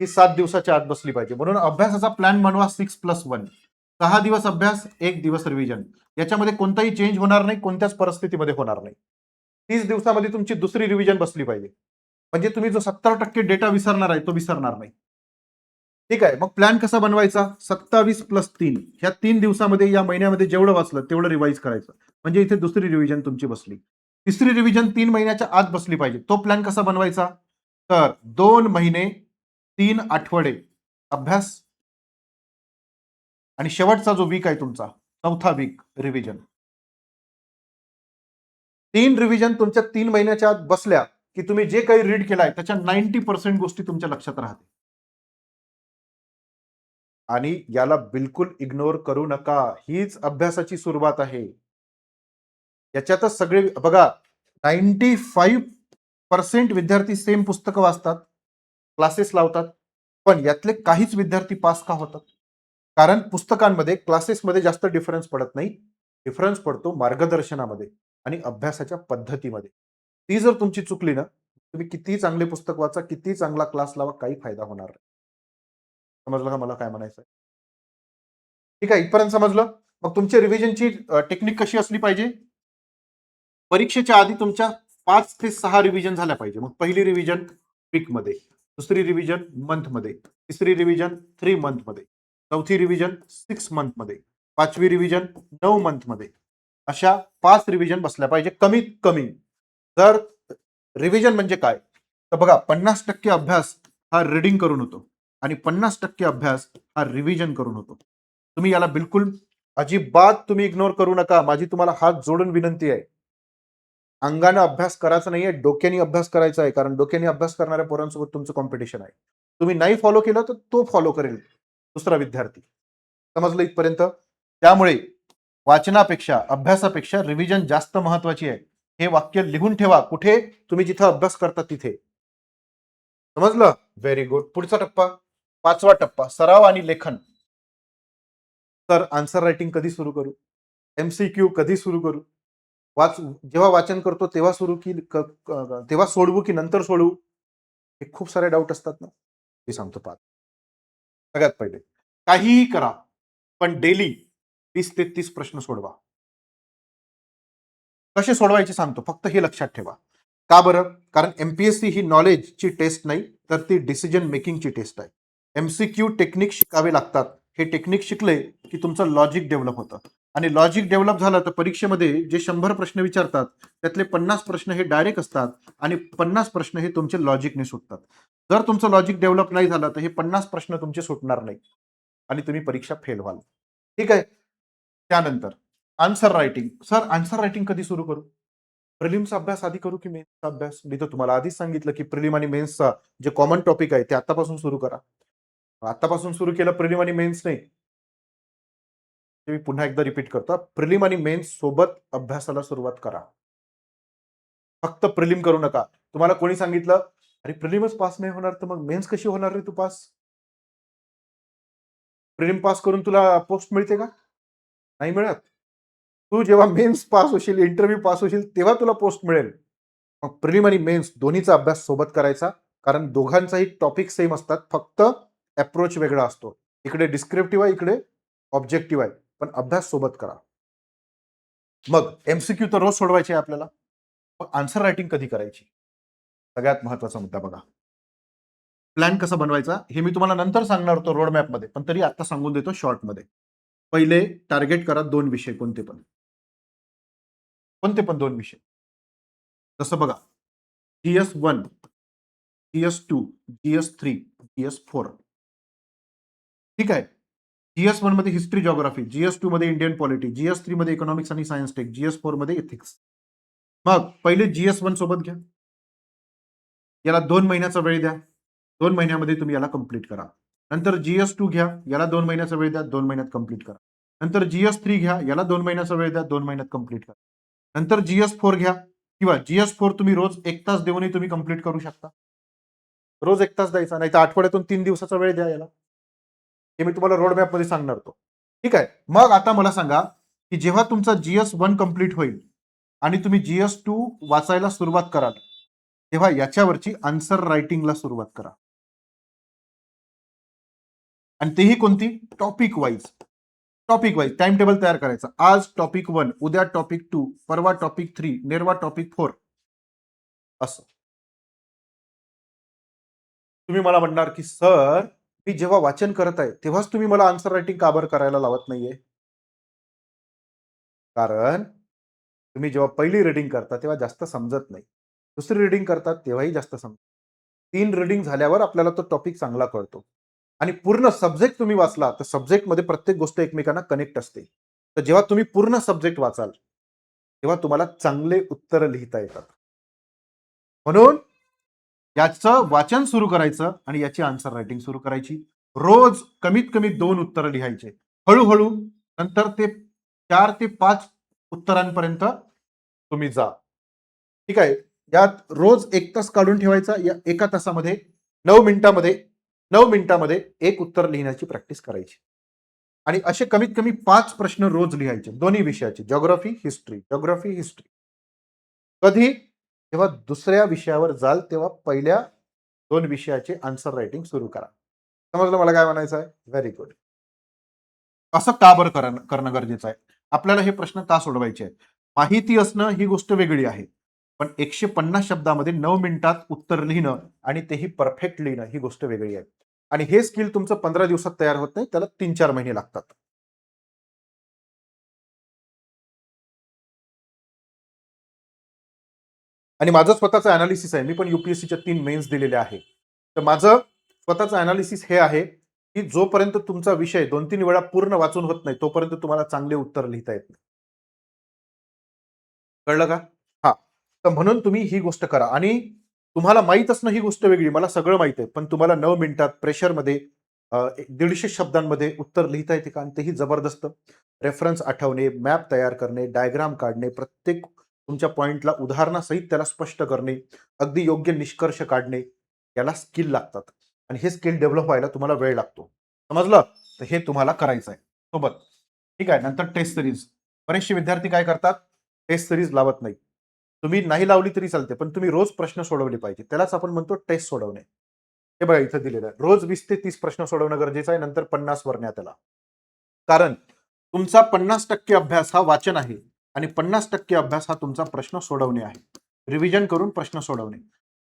ही 7 दिवसाच्या आत बसली पाहिजे. म्हणून अभ्यासाचा प्लॅन बनवा 6+1. 6 दिवस अभ्यास, 1 दिवस रिव्हिजन. याच्यामध्ये कोणताही चेंज होणार नाही, कोणत्याच परिस्थितीमध्ये होणार नाही. 30 दिवसामध्ये तुमची दुसरी रिव्हिजन बसली पाहिजे. म्हणजे तुम्ही जो 70% डेटा विसरणार आहे तो विसरणार नाही. ठीक आहे, मग प्लॅन कसा बनवायचा? 27+3 ह्या 3 दिवसामध्ये या महिन्यामध्ये जेवढं वाचलं तेवढं रिवाईज करायचं. म्हणजे इथे दुसरी रिव्हिजन तुमची बसली. तिसरी रिव्हिजन 3 महिन्याच्या आत बसली पाहिजे. तो प्लॅन कसा बनवायचा? तर 2 महिने 3 आठवडे अभ्यास आणि शेवटचा जो वीक आहे तुमचा, चौथा वीक रिव्हिजन. 3 रिव्हिजन तुमच्या 3 महिन्याच्या आत बसल्या, की तुम्ही जे काही रीड केलाय त्याच्या 90% गोष्टी तुमच्या लक्षात राहतील. आणि याला बिलकुल इग्नोर करू नका. हीच अभ्यासाची सुरुवात आहे. याच्यातच सगळे बघा, 95% विद्यार्थी सेम पुस्तकं वाचतात, क्लासेस लावतात, पण यातले काहीच विद्यार्थी पास का होतात? कारण पुस्तकांमध्ये, क्लासेसमध्ये जास्त डिफरन्स पडत नाही. डिफरन्स पडतो मार्गदर्शनामध्ये आणि अभ्यासाच्या पद्धतीमध्ये. ती जर तुमची चुकली ना, तुम्ही कितीही चांगले पुस्तक वाचा, कितीही चांगला क्लास लावा, काही फायदा होणार नाही. समजलं का मला काय म्हणायचं? ठीक आहे, इथपर्यंत समजलं. मग तुमच्या रिव्हिजनची टेक्निक कशी असली पाहिजे? परीक्षेच्या आधी तुमच्या 5 ते 6 रिव्हिजन झाल्या पाहिजे. मग पहिली रिव्हिजन वीकमध्ये, दुसरी रिव्हिजन मंथमध्ये, तिसरी रिव्हिजन 3 मंथमध्ये, चौथी रिव्हिजन 6 मंथमध्ये, पाचवी रिव्हिजन 9 मंथमध्ये. अशा 5 रिव्हिजन बसल्या पाहिजे कमीत कमी. तर रिव्हिजन म्हणजे काय? तर बघा, 50% अभ्यास हा रीडिंग करून होतो आणि 50% अभ्यास हा रिव्हिजन करून होतो. तुम्ही याला बिलकुल अजिबात तुम्ही इग्नोर करू नका. माझी तुम्हाला हात जोडून विनंती आहे. अंगाने अभ्यास करायचा नाहीये, डोक्याने अभ्यास करायचा आहे. कारण डोक्याने अभ्यास करणाऱ्या पोरांसोबत तुमचं कॉम्पिटिशन आहे. तुम्ही नाही फॉलो केलं तर तो फॉलो करेल दुसरा विद्यार्थी. समजलं इथपर्यंत? त्यामुळे वाचनापेक्षा, अभ्यासापेक्षा रिव्हिजन जास्त महत्वाची आहे. हे वाक्य लिहून ठेवा. कुठे? तुम्ही जिथं अभ्यास करता तिथे. समजलं? Very good. पुढचा टप्पा, 5वा टप्पा, सराव आणि लेखन. तर आन्सर रायटिंग कधी सुरू करू? एमसीक्यू कधी सुरू करू? जेव्हा वाचन करतो तेव्हा सुरू की तेव्हा सोडवू की नंतर सोडवू? हे खूप सारे डाऊट असतात ना. हे सांगतो पाहत. सगळ्यात पहिले, काहीही करा, पण डेली 30 ते 30 प्रश्न सोडवा. कसे सोडवायचे सांगतो, फक्त हे लक्षात ठेवा. का बरं? कारण एमपीएससी ही नॉलेजची टेस्ट नाही, तर ती डिसिजन मेकिंगची टेस्ट आहे. एमसीक्यू टेक्निक शिकावे लागतात. हे टेक्निक शिकले की तुमचं लॉजिक डेव्हलप होतं आणि लॉजिक डेव्हलप झालं तर परीक्षेमध्ये जे 100 प्रश्न विचारतात त्यातले 50 प्रश्न हे डायरेक्ट असतात आणि 50 प्रश्न हे तुमचे लॉजिकने सुटतात. जर तुमचं लॉजिक डेव्हलप नाही झालं तर हे 50 प्रश्न तुमचे सुटणार नाही आणि तुम्ही परीक्षा फेल व्हाल. ठीक आहे. त्यानंतर answer writing. Sir, answer writing कधी सुरू करू? प्रिलिम्सचा अभ्यास आधी करू की मेन्सचा अभ्यास? मी तर तुम्हाला आधीच सांगितलं की प्रिलिम आणि मेन्सचा जे कॉमन टॉपिक आहे ते आतापासून सुरू करा. आतापासून सुरू केलं प्रिलिम आणि मेन्स नाही. ते मी पुन्हा एकदा रिपीट करतो. प्रिलिम आणि मेन्स सोबत अभ्यासाला सुरुवात करा. फक्त प्रिलिम करू नका. तुम्हाला कोणी सांगितलं, अरे प्रिलिमच पास नाही होणार तर मग मेन्स कशी होणार रे तू पास? प्रिलिम पास करून तुला पोस्ट मिळते का? नाही मिळत. तू जेव्हा मेन्स पास होशील, इंटरव्ह्यू पास होशील, तेव्हा तुला पोस्ट मिळेल. मग प्रिलिम आणि मेन्स दोन्हीचा अभ्यास सोबत करायचा. कारण दोघांचाही टॉपिक सेम असतात, फक्त अप्रोच वेगळा असतो. इकडे डिस्क्रिप्टिव्ह आहे, इकडे ऑब्जेक्टिव्ह आहे, पण अभ्यास सोबत करा. मग एमसीक्यू तर रोज सोडवायचे आहे आपल्याला. मग आन्सर रायटिंग कधी करायची? सगळ्यात महत्वाचा मुद्दा बघा. प्लॅन कसा बनवायचा हे मी तुम्हाला नंतर सांगणार होतो रोड मॅपमध्ये, पण तरी आता सांगून देतो शॉर्टमध्ये. पहिले टार्गेट करा 2 विषय, कोणते पण. कोणते पण 2 विषय. जसं बघा, GS1, GS2, GS3, GS4. ठीक आहे. GS1 मध्ये हिस्ट्री जिओग्राफी, GS2 मध्ये इंडियन पॉलिटी, GS3 मध्ये इकॉनॉमिक्स आणि सायन्स टेक, GS4 मध्ये एथिक्स. मग पहिले GS1 सोबत घ्या. याला 2 महिन्याचा वेळ द्या. 2 महिन्यामध्ये तुम्ही याला कंप्लीट करा. नंतर GS2 घ्या, याला 2 महिन्याचा वेळ द्या, 2 महिन्यात कंप्लीट करा. नंतर GS3 घ्या, याला 2 महिन्याचा वेळ द्या, 2 महिन्यात कंप्लीट करा. नंतर GS4 घ्या, किंवा GS4 तुम्ही रोज 1 तास देऊनही तुम्ही कंप्लीट करू शकता. रोज 1 तास द्यायचा, नाही तर आठवड्यातून 3 दिवसाचा वेळ द्या याला. हे मी तुम्हाला रोड मॅप मध्ये सांगणार होतो. ठीक आहे. मग आता मला सांगा की जेव्हा तुमचा GS1 कंप्लीट होईल आणि तुम्ही GS2 वाचायला सुरुवात कराल, तेव्हा याच्यावरची आन्सर रायटिंगला सुरुवात करा. आणि तेही कोणती? Topic wise. Topic wise time table तयार करायचा. आज टॉपिक 1, उद्या टॉपिक 2, परवा टॉपिक 3, नेरवा टॉपिक 4. असं. तुम्ही मला म्हणणार की सर, मी जेव्हा वाचन करत आहे तेव्हाच तुम्ही मला आन्सर रायटिंग का बरं करायला लावत नाहीये? कारण तुम्ही जेव्हा पहिली रीडिंग करता तेव्हा जास्त समजत नाही. दुसरी रीडिंग करतात तेव्हाही जास्त समजत. 3 रीडिंग झाल्यावर आपल्याला तो टॉपिक चांगला कळतो. आणि पूर्ण सब्जेक्ट तुम्ही वाचला, तर सब्जेक्टमध्ये प्रत्येक गोष्ट एकमेकांना कनेक्ट असते. तर जेव्हा तुम्ही पूर्ण सब्जेक्ट वाचाल, तेव्हा तुम्हाला चांगले उत्तरं लिहिता येतात. म्हणून याचं वाचन सुरू करायचं आणि याची आन्सर रायटिंग सुरू करायची. रोज कमीत कमी 2 उत्तरं लिहायचे. हळू-हळू नंतर ते 4 ते 5 उत्तरांपर्यंत तुम्ही जा. ठीक आहे. यात रोज 1 तास काढून ठेवायचा. या 1 तासामध्ये 9 मिनिटामध्ये 9 मिनिटामध्ये 1 उत्तर लिहिण्याची प्रॅक्टिस करायची. आणि असे कमीत कमी 5 प्रश्न रोज लिहायचे. दोन्ही विषयाचे जिओग्राफी, हिस्ट्री, जिओग्राफी, हिस्ट्री. कधी? जेव्हा दुसऱ्या विषयावर जाल तेव्हा पहिल्या 2 विषयाचे आन्सर रायटिंग सुरू करा. समजलं मला काय म्हणायचं आहे? Very good. असं का बरं करणं गरजेचं आहे? आपल्याला हे प्रश्न का सोडवायचे आहेत? माहिती असणं ही गोष्ट वेगळी आहे. पण 150 शब्दामध्ये 9 मिनिटात उत्तर लिहिणं आणि तेही परफेक्ट लिहिणं ही गोष्ट वेगळी आहे. आणि हे स्किल तुमचं 15 दिवसात तयार होत नाही. त्याला 3-4 महिने लागतात. आणि माझं स्वतःचं अनालिसिस आहे. मी पण UPSCच्या 3 मेन्स दिलेल्या आहे. तर माझं स्वतःचं अनालिसिस हे आहे, की जोपर्यंत तुमचा विषय 2-3 वेळा पूर्ण वाचून होत नाही, तोपर्यंत तुम्हाला चांगले उत्तर लिहिता येत नाही. कळलं का? हां. तर म्हणून तुम्ही ही गोष्ट करा आणि तुम्हाला माहीत असणं ही गोष्ट वेगळी. मला सगळं माहीत आहे. पण तुम्हाला 9 मिनिटात प्रेशरमध्ये 150 शब्दांमध्ये उत्तर लिहिता येते का? आणि तेही जबरदस्त. रेफरन्स आठवणे, मॅप तयार करणे, डायग्राम काढणे, प्रत्येक तुमच्या पॉइंटला उदाहरणासहित त्याला स्पष्ट करणे, अगदी योग्य निष्कर्ष काढणे, याला स्किल लागतात. आणि हे स्किल डेव्हलप व्हायला तुम्हाला वेळ लागतो. समजलं? तर हे तुम्हाला करायचं आहे सोबत. ठीक आहे. नंतर टेस्ट सीरीज. बरेचसे विद्यार्थी काय करतात? टेस्ट सीरीज लावत नाही. तुम्ही नाही लावली तरी चालते, पण तुम्ही रोज प्रश्न सोडवले पाहिजे. त्यालाच आपण म्हणतो टेस्ट सोडवणे. हे बघा इथं दिलेलं आहे. रोज 20 ते 30 प्रश्न सोडवणं गरजेचं आहे. नंतर 50 वर न्या त्याला. कारण तुमचा 50% अभ्यास हा वाचन आहे आणि 50% अभ्यास हा तुमचा प्रश्न सोडवणे आहे. रिव्हिजन करून प्रश्न सोडवणे.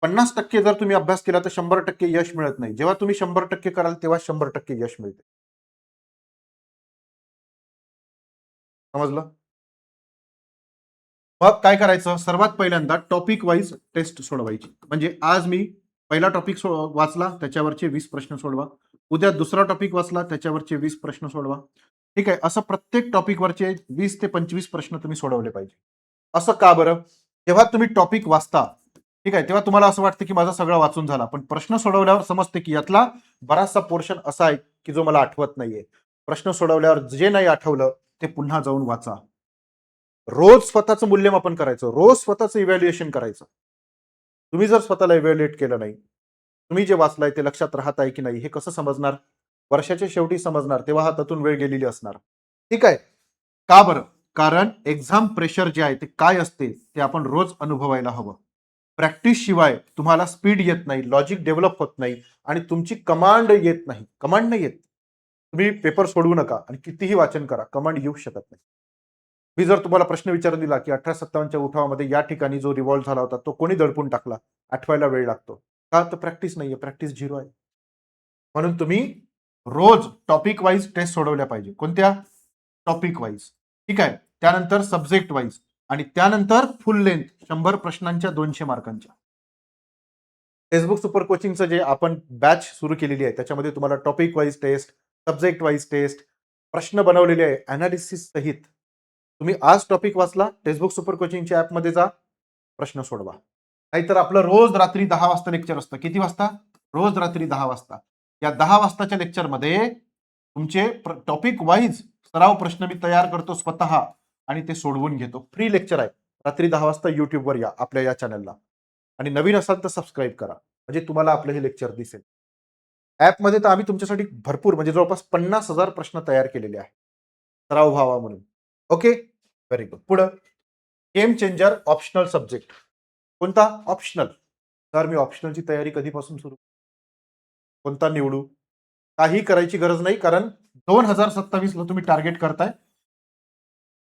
50% जर तुम्ही अभ्यास केला तर 100% यश मिळत नाही. जेव्हा तुम्ही 100% कराल तेव्हा 100% यश मिळते. समजलं? मग काय करायचं? सर्वात पहिल्यांदा टॉपिक वाईज टेस्ट सोडवायची. म्हणजे आज मी पहिला टॉपिक वाचला, त्याच्यावरचे 20 प्रश्न सोडवा. उद्या दुसरा टॉपिक वाचला, त्याच्यावरचे 20 प्रश्न सोडवा. ठीक आहे. असं प्रत्येक टॉपिकवरचे 20 ते 25 प्रश्न तुम्ही सोडवले पाहिजे. असं का बरं? जेव्हा तुम्ही टॉपिक वाचता, ठीक आहे, तेव्हा तुम्हाला असं वाटतं, की माझा सगळं वाचून झाला. पण प्रश्न सोडवल्यावर समजते, की यातला बराचसा पोर्शन असा आहे, की जो मला आठवत नाहीये. प्रश्न सोडवल्यावर जे नाही आठवलं, ते पुन्हा जाऊन वाचा. रोज स्वतःचं मूल्यमापन करायचं. रोज स्वतःचं इव्हॅल्युएशन करायचं. तुम्ही जर स्वतःला इव्हॅल्युएट केलं नाही, तुम्ही जे वाचलाय ते लक्षात राहत आहे की नाही हे कसं समजणार? वर्षाच्या शेवटी समजणार. तेव्हा हातातून वेळ गेलेली असणार. ठीक आहे. का बरं? कारण एक्झाम प्रेशर जे आहे ते काय असते ते आपण रोज अनुभवायला हवं. प्रॅक्टिस शिवाय तुम्हाला स्पीड येत नाही, लॉजिक डेव्हलप होत नाही आणि तुमची कमांड येत नाही. कमांड नाही येत. तुम्ही पेपर सोडवू नका आणि कितीही वाचन करा, कमांड येऊ शकत नाही. मी जर तुम्हाला प्रश्न विचारून दिला, की 1857च्या उठावामध्ये या ठिकाणी जो रिव्हॉल्ट झाला होता, तो कोणी दडपून टाकला? आठवायला वेळ लागतो. का? तर प्रॅक्टिस नाहीये. प्रॅक्टिस 0 आहे. म्हणून तुम्ही रोज टॉपिक वाईज टेस्ट सोडवल्या पाहिजे. कोणत्या? Topic wise. ठीक आहे. त्यानंतर सब्जेक्ट वाईज आणि त्यानंतर फुल लेंथ 100 प्रश्नांच्या 200 मार्कांच्या. फेसबुक सुपर कोचिंगचं जे आपण बॅच सुरू केलेली आहे, त्याच्यामध्ये तुम्हाला topic wise test, subject wise test, प्रश्न बनवलेले आहे अनालिसिस सहित. तुम्ही आज टॉपिक वाचला, फेसबुक सुपर कोचिंगच्या ॲपमध्ये जा, प्रश्न सोडवा. नाहीतर आपलं रोज रात्री 10 वाजता लेक्चर असतं. किती वाजता? रोज रात्री 10 वाजता. या 10 वाजताच्या लेक्चरमध्ये तुमचे टॉपिक वाईज सराव प्रश्न मी तयार करतो स्वतः आणि ते सोडवून घेतो. फ्री लेक्चर आहे. रात्री 10 वाजता YouTubeवर या आपल्या या चॅनलला आणि नवीन असाल तर सबस्क्राईब करा. म्हणजे तुम्हाला आपलं हे लेक्चर दिसेल. ॲपमध्ये तर आम्ही तुमच्यासाठी भरपूर म्हणजे जवळपास 50,000 प्रश्न तयार केलेले आहेत. सराव व्हावा म्हणून. ओके? Very good. पुढं गेम चेंजर ऑप्शनल सब्जेक्ट. कोणता? ऑप्शनल. तर मी ऑप्शनलची तयारी कधीपासून सुरू? कोणता निवडू? काही करायची गरज नाही कारण 2027 ला तुम्ही टार्गेट करताय.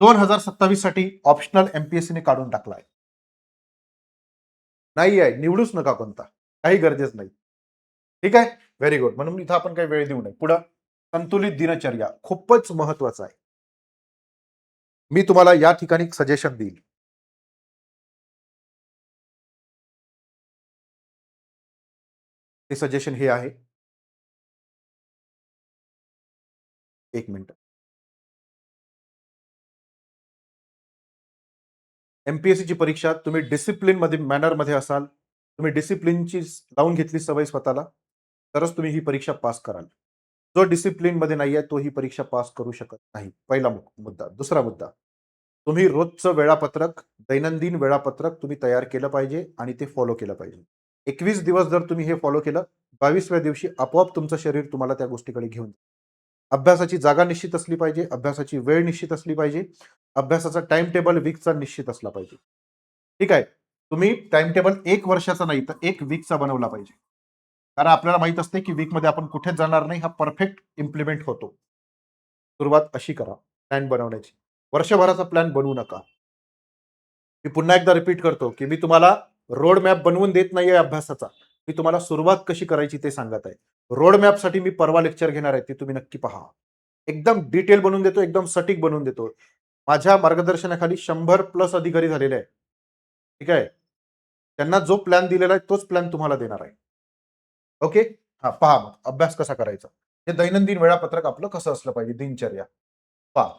2027 साठी ऑप्शनल एमपीएससीने काढून टाकलाय. नाही आहे, निवडूच नका कोणता. काही गरजेच नाही. ठीक आहे? Very good. म्हणून इथं आपण काही वेळ देऊ नये. पुढं संतुलित दिनचर्या खूपच महत्वाचं आहे. मी तुम्हाला या ठिकाणी सजेशन देईल. ते सजेशन हे आहे. एक मिनिट. एमपीएससीची परीक्षा तुम्ही डिसिप्लिनमध्ये मॅनरमध्ये असाल, तुम्ही डिसिप्लिनची लावून घेतली सवय स्वतःला, तरच तुम्ही ही परीक्षा पास कराल. जो डिसिप्लिनमध्ये नाही आहे, तो ही परीक्षा पास करू शकत नाही. पहिला मुद्दा. दुसरा मुद्दा, तुम्ही रोजचं वेळापत्रक, दैनंदिन वेळापत्रक तुम्ही तयार केलं पाहिजे आणि ते फॉलो केलं पाहिजे. 21 दिवस जर तुम्ही हे फॉलो केलं, 22व्या दिवशी आपोआप तुमचं शरीर तुम्हाला त्या गोष्टीकडे घेऊन जाईल. अभ्यासाची जागा निश्चित असली पाहिजे, अभ्यासाची वेळ निश्चित असली पाहिजे, अभ्यासाचा टाइम टेबल वीकचा निश्चित असला पाहिजे. ठीक आहे. तुम्ही टाइम टेबल 1 वर्षाचा नाही तर 1 वीकचा बनवला पाहिजे. कारण आपल्याला माहित असते की वीकमध्ये आपण कुठेच जाणार नाही, हा परफेक्ट इम्प्लिमेंट होतो. सुरुवात अशी करा प्लॅन बनवण्याची. वर्षभराचा प्लॅन बनवू नका. मी पुन्हा एकदा रिपीट करतो, की मी तुम्हाला रोड मॅप बनवून देत नाहीये अभ्यासाचा. मी तुम्हाला सुरुवात कशी करायची ते सांगत आहे. रोड मॅपसाठी मी परवा लेक्चर घेणार आहे, ते तुम्ही नक्की पहा. एकदम डिटेल बनवून देतो, एकदम सटीक बनवून देतो. माझ्या मार्गदर्शनाखाली 100 प्लस अधिकारी झालेले आहेत. ठीक आहे. त्यांना जो प्लॅन दिलेला आहे तोच प्लॅन तुम्हाला देणार आहे. ओके. हा पहा मग अभ्यास कसा करायचा. हे दैनंदिन वेळापत्रक आपलं कसं असलं पाहिजे दिनचर्या. पहा.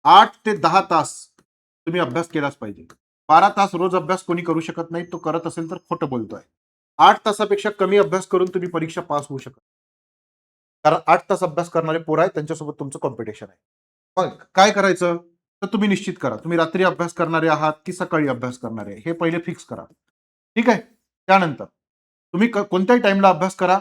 8 ते 10 तास तुम्ही अभ्यास केलाच पाहिजे. 12 तास रोज अभ्यास कोणी करू शकत नाही. तो करत असेल तर खोटं बोलतोय. 8 तासापेक्षा कमी अभ्यास करून तुम्ही परीक्षा पास होऊ शकत. कारण 8 तास अभ्यास करणारे पोरं आहेत, त्यांच्यासोबत तुमचं कॉम्पिटिशन आहे. मग काय करायचं? तर तुम्ही निश्चित करा. तुम्ही रात्री अभ्यास करणारे आहात की सकाळी अभ्यास करणारे हे पहिले फिक्स करा. ठीक आहे. त्यानंतर तुम्ही कोणत्याही टाइमला अभ्यास करा.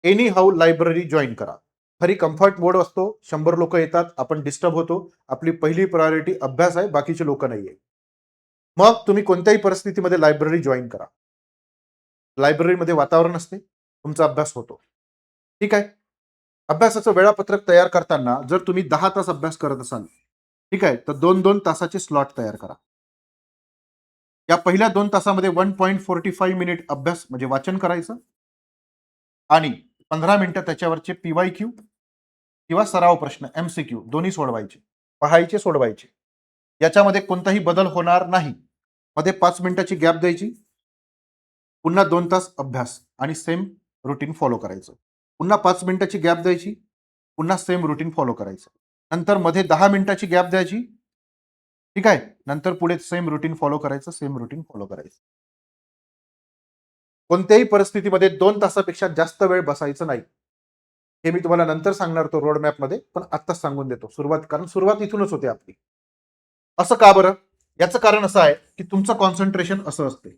एनी हाऊ लायब्ररी जॉइन करा. खरी कम्फर्ट मोड असतो. 100 लोक येतात, आपण डिस्टर्ब होतो. आपली पहिली प्रायोरिटी अभ्यास आहे, बाकीचे लोक नाहीये. मग तुम्ही कोणत्याही परिस्थितीमध्ये लायब्ररी जॉइन करा. लायब्ररीमध्ये वातावरण असते, तुमचा अभ्यास होतो. ठीक आहे. अभ्यासाचं वेळापत्रक तयार करताना जर तुम्ही 10 तास अभ्यास करत असाल, ठीक आहे, तर 2-2 तासाचे स्लॉट तयार करा. या पहिल्या 2 तासामध्ये 1.45 मिनिट अभ्यास म्हणजे वाचन करायचं आणि 15 मिनिटं त्याच्यावरचे पीवायक्यू किंवा सराव प्रश्न एमसीक्यू दोन्ही सोडवायचे. पहायचे, सोडवायचे. याच्यामध्ये कोणताही बदल होणार नाही. मध्ये 5 मिनिटाची गॅप द्यायची. पुन्हा 2 तास अभ्यास आणि सेम रुटीन फॉलो करायचं. पुन्हा 5 मिनिटाची गॅप द्यायची. पुन्हा सेम रुटीन फॉलो करायचं. नंतर मध्ये 10 मिनिटाची गॅप द्यायची. ठीक आहे. नंतर पुढे सेम रुटीन फॉलो करायचं, सेम रुटीन फॉलो करायचं. कोणत्याही परिस्थितीमध्ये 2 तासापेक्षा जास्त वेळ बसायचं नाही. हे मी तुम्हाला नंतर सांगणार होतो रोड मॅपमध्ये, पण आत्ताच सांगून देतो. कारण सुरुवात इथूनच होते आपली. असं का बरं? याचं कारण असं आहे, की तुमचं कॉन्सन्ट्रेशन असं असते.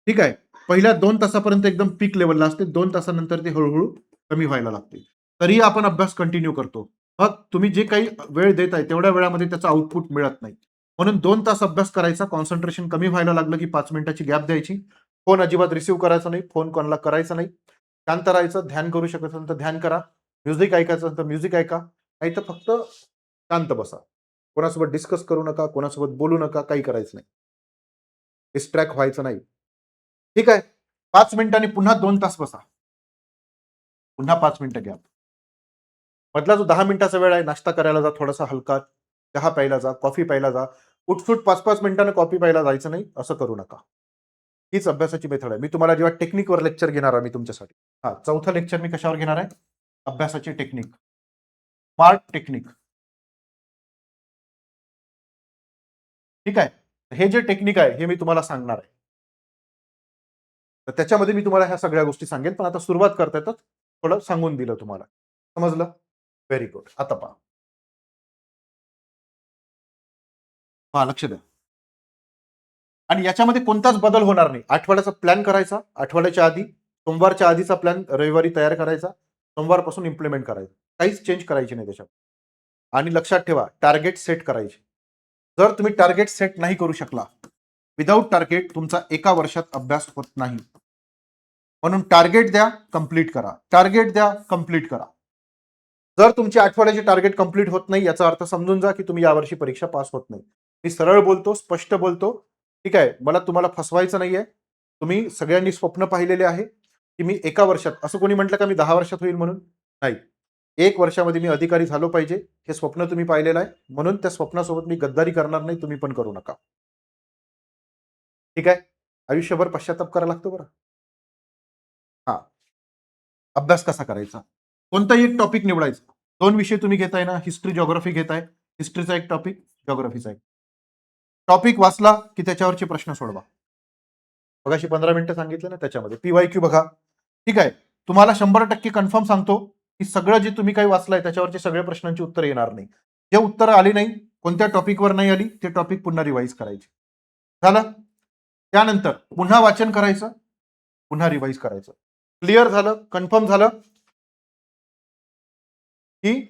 ठीक आहे. पहिल्या 2 तासापर्यंत एकदम पीक लेवलला असते. 2 तासानंतर ते हळूहळू कमी व्हायला लागते. तरीही आपण अभ्यास कंटिन्यू करतो. मग तुम्ही जे काही वेळ देताय तेवढ्या वेळामध्ये त्याचं आउटपुट मिळत नाही. म्हणून 2 तास अभ्यास करायचा, कॉन्सन्ट्रेशन कमी व्हायला लागलं की 5 मिनिटाची गॅप द्यायची. फोन अजिबात रिसीव्ह करायचा नाही. फोन कोणाला करायचा नाही. शांत राहायचं. ध्यान करू शकत असेल तर ध्यान करा. म्युझिक ऐकायचं असेल तर म्युझिक ऐका. नाही तर फक्त शांत बसा. कोणासोबत डिस्कस करू नका, कोणासोबत बोलू नका, काही करायचं नाही. डिस्ट्रॅक्ट व्हायचं नाही. ठीक आहे. 5 मिनिटांनी पुन्हा 2 तास बसा. पुन्हा 5 मिनिटं घ्या. मधला जो 10 मिनिटाचा वेळ आहे, नाश्ता करायला जा, थोडासा हलका चहा प्यायला जा, कॉफी प्यायला जा. उठसूट 5-5 मिनिटांनी कॉफी प्यायला जायचं नाही, असं करू नका. हीच अभ्यासाची मेथड आहे. मी तुम्हाला जेव्हा टेक्निकवर लेक्चर घेणार आहे मी तुमच्यासाठी. हां, चौथं लेक्चर मी कशावर घेणार आहे? अभ्यासाची टेक्निक. Smart technique. ठीक आहे. हे जे टेक्निक आहे, हे मी तुम्हाला सांगणार आहे. तर त्याच्यामध्ये मी तुम्हाला ह्या सगळ्या गोष्टी सांगेन, पण आता सुरुवात करता येतात थोडं सांगून दिलं तुम्हाला. समजलं? Very good. आता पहा. पहा, लक्ष द्या. आणि याच्यामध्ये कोणताच बदल होणार नाही. आठवड्याचा प्लॅन करायचा, आठवड्याच्या आधी, सोमवारच्या आधीचा प्लॅन रविवारी तयार करायचा, सोमवारपासून इम्प्लिमेंट करायचं. काहीच चेंज करायची नाही त्याच्यात. आणि लक्षात ठेवा, टार्गेट सेट करायचे. जर तुम्ही टार्गेट सेट नाही करू शकला, विदाऊट टार्गेट तुमचा एका वर्षात अभ्यास होत नाही. म्हणून टार्गेट द्या, कंप्लीट करा. टार्गेट द्या, कंप्लीट करा. जर तुमची आठवड्याची टार्गेट कंप्लीट होत नाही, याचा अर्थ समजून जा की तुम्ही यावर्षी परीक्षा पास होत नाही. मी सरळ बोलतो, स्पष्ट बोलतो. ठीक आहे. मला तुम्हाला फसवायचं नाहीये. तुम्ही सगळ्यांनी स्वप्न पाहिलेले आहे, की मी एका वर्षात असं कोणी म्हटलं का मी 10 वर्षात होईल म्हणून? नाही. 1 वर्षामध्ये मी अधिकारी झालो पाहिजे, हे स्वप्न तुम्ही पाहिलेलं आहे. म्हणून त्या स्वप्नासोबत मी गद्दारी करणार नाही, तुम्ही पण करू नका. ठीक आहे. आयुष्यभर पश्चाताप करायला लागतो बरं. अभ्यास कसा करायचा, कोणताही एक टॉपिक निवडायचा. 2 विषय तुम्ही घेताय ना, हिस्ट्री जिओग्राफी घेताय, हिस्ट्रीचा एक टॉपिक, जिओग्राफीचा एक टॉपिक वाचला की त्याच्यावरचे प्रश्न सोडवा. मगाशी 15 मिनिटं सांगितलं ना, त्याच्यामध्ये PYQ बघा. ठीक आहे, तुम्हाला 100% कन्फर्म सांगतो की सगळं जे तुम्ही काही वाचलंय त्याच्यावरचे सगळ्या प्रश्नांची उत्तर येणार नाही. जे उत्तर आली नाही, कोणत्या टॉपिकवर नाही आली, ते टॉपिक पुन्हा रिवाईज करायचे. झालं. त्यानंतर पुन्हा वाचन करायचं, पुन्हा रिवाईज करायचं. क्लिअर झालं, कन्फर्म झालं की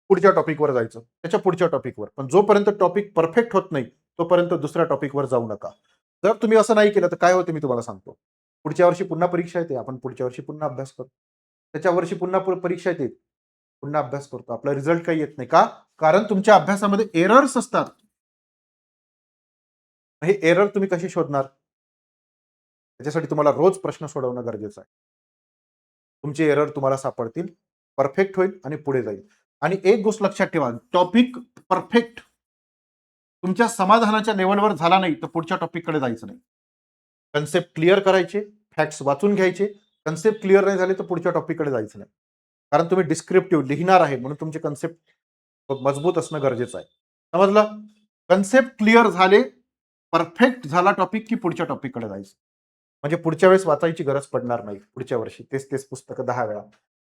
पुढच्या टॉपिकवर जायचं, त्याच्या पुढच्या टॉपिकवर. पण जोपर्यंत टॉपिक परफेक्ट होत नाही तोपर्यंत दुसऱ्या टॉपिकवर जाऊ नका. जर तुम्ही असं नाही केलं तर काय होते मी तुम्हाला सांगतो. पुढच्या वर्षी पुन्हा परीक्षा येते, आपण पुढच्या वर्षी पुन्हा अभ्यास करतो. त्याच्या वर्षी पुन्हा परीक्षा येते, पुन्हा अभ्यास करतो. आपला रिझल्ट काही येत नाही. का? कारण तुमच्या अभ्यासामध्ये एरर्स असतात. हे एरर तुम्ही कशी शोधणार? त्याच्यासाठी तुम्हाला रोज प्रश्न सोडवणं गरजेचं आहे. तुमचे एरर तुम्हाला सापडतील, परफेक्ट होईल आणि पुढे जाईल. आणि एक गोष्ट लक्षात ठेवा, टॉपिक परफेक्ट तुमच्या समाधानाच्या लेवलवर झाला नाही तर पुढच्या टॉपिककडे जायचं नाही. कन्सेप्ट क्लिअर करायचे, फॅक्ट्स वाचून घ्यायचे. कन्सेप्ट क्लिअर नाही झाले तर पुढच्या टॉपिककडे जायचं नाही. कारण तुम्ही डिस्क्रिप्टिव्ह लिहिणार आहे म्हणून तुमचे कन्सेप्ट मजबूत असणं गरजेचं आहे. समजलं? कन्सेप्ट क्लिअर झाले, परफेक्ट झाला टॉपिक की पुढच्या टॉपिककडे जायचं. म्हणजे पुढच्या वेळेस वाचायची गरज पडणार नाही. पुढच्या वर्षी तेच तेच पुस्तकं 10 वेळा.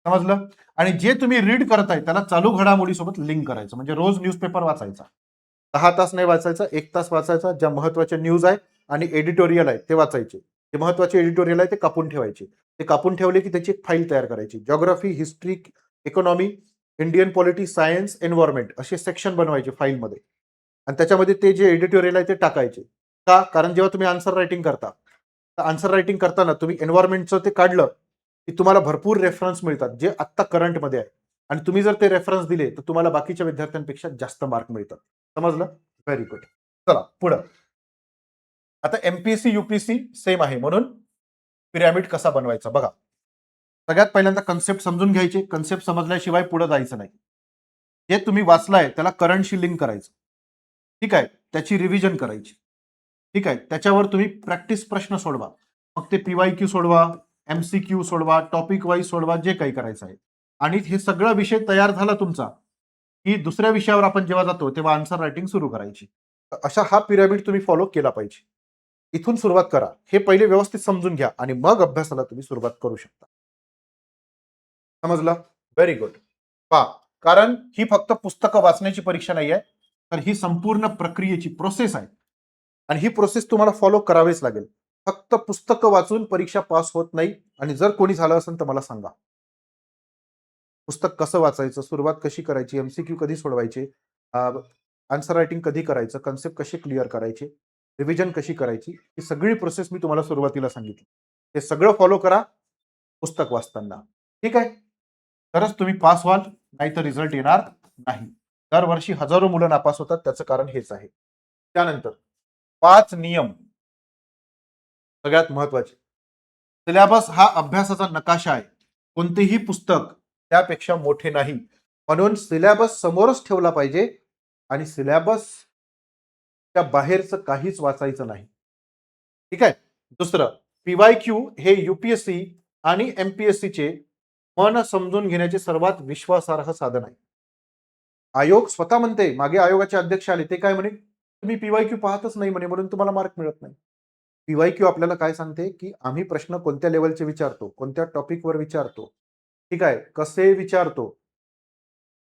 समजलं? आणि जे तुम्ही रीड करताय त्याला चालू घडामोडीसोबत लिंक करायचं. म्हणजे रोज न्यूजपेपर वाचायचा. 10 तास नाही वाचायचा, 1 तास वाचायचा. ज्या महत्वाच्या न्यूज आहे आणि एडिटोरियल आहे ते वाचायचे. जे महत्वाचे एडिटोरियल आहे ते कापून ठेवायचे. ते कापून ठेवले की त्याची एक फाईल तयार करायची. Geography, history, economy, Indian polity, science, environment असे सेक्शन बनवायचे फाईलमध्ये. आणि त्याच्यामध्ये ते जे एडिटोरियल आहे ते टाकायचे. का? कारण जेव्हा तुम्ही आन्सर रायटिंग करता, तर आन्सर रायटिंग करताना तुम्ही एन्व्हायरमेंटचं ते काढलं की तुम्हाला भरपूर रेफरन्स मिळतात जे आत्ता करंटमध्ये आहे. आणि तुम्ही जर ते रेफरन्स दिले तर तुम्हाला बाकीच्या विद्यार्थ्यांपेक्षा जास्त मार्क मिळतात. समजलं? Very good. चला पुढं. आता एमपीएससी युपीएससी सेम आहे म्हणून पिरॅमिड कसा बनवायचा बघा. सगळ्यात पहिल्यांदा कन्सेप्ट समजून घ्यायचे. कन्सेप्ट समजल्याशिवाय पुढे जायचं नाही. जे तुम्ही वाचलाय त्याला करंटशी लिंक करायचं. ठीक आहे, त्याची रिव्हिजन करायची. ठीक आहे, त्याच्यावर तुम्ही प्रॅक्टिस प्रश्न सोडवा. मग ते PYQ सोडवा, MCQ सोडवा, टॉपिक वाईज सोडवा, जे काही करायचं आहे. आणि हे सगळा विषय तयार झाला तुमचा की दुसऱ्या विषयावर आपण जेव्हा जातो तेव्हा आन्सर रायटिंग सुरू करायची. अशा हा पिरॅमिड तुम्ही फॉलो केला पाहिजे. इथून सुरुवात करा. हे पहिले व्यवस्थित समजून घ्या आणि मग अभ्यासाला तुम्ही सुरुवात करू शकता. समजलं? Very good. पहा, कारण ही फक्त पुस्तकं वाचण्याची परीक्षा नाही आहे, तर ही संपूर्ण प्रक्रियेची प्रोसेस आहे. आणि ही प्रोसेस तुम्हाला फॉलो करावीच लागेल. फक्त पुस्तकं वाचून परीक्षा पास होत नाही. आणि जर कोणी झालं असेल तर मला सांगा. पुस्तक कसं वाचायचं, सुरुवात कशी करायची, MCQ कधी सोडवायचे, आन्सर रायटिंग कधी करायचं, कन्सेप्ट कशी क्लिअर करायचे, रिव्हिजन कशी करायची, ही सगळी प्रोसेस मी तुम्हाला सुरुवातीला सांगितली. हे सगळं फॉलो करा पुस्तक वाचताना. ठीक आहे? तरच तुम्ही पास व्हाल, नाही तर रिझल्ट येणार नाही. दरवर्षी हजारो मुलं नापास होतात, त्याचं कारण हेच आहे. त्यानंतर 5 नियम सगळ्यात महत्वाचे. सिलेबस हा अभ्यासाचा नकाशा आहे. कोणतेही पुस्तक त्यापेक्षा मोठे नाही. म्हणून सिलेबस समोरच ठेवला पाहिजे आणि सिलेबस त्या बाहेरचं काहीच वाचायचं नाही. ठीक आहे? दुसरं, PYQ हे UPSC आणि MPSCचे मन समजून घेण्याचे सर्वात विश्वासार्ह साधन आहे. आयोग स्वतः म्हणते, मागे आयोगाचे अध्यक्ष आले ते काय म्हणे, तुम्ही PYQ पाहतच नाही म्हणे म्हणून तुम्हाला मार्क मिळत नाही. PYQ आपल्याला काय सांगते की आम्ही प्रश्न कोणत्या लेवलचे विचारतो, कोणत्या टॉपिकवर विचारतो, ठीक आहे, कसे विचारतो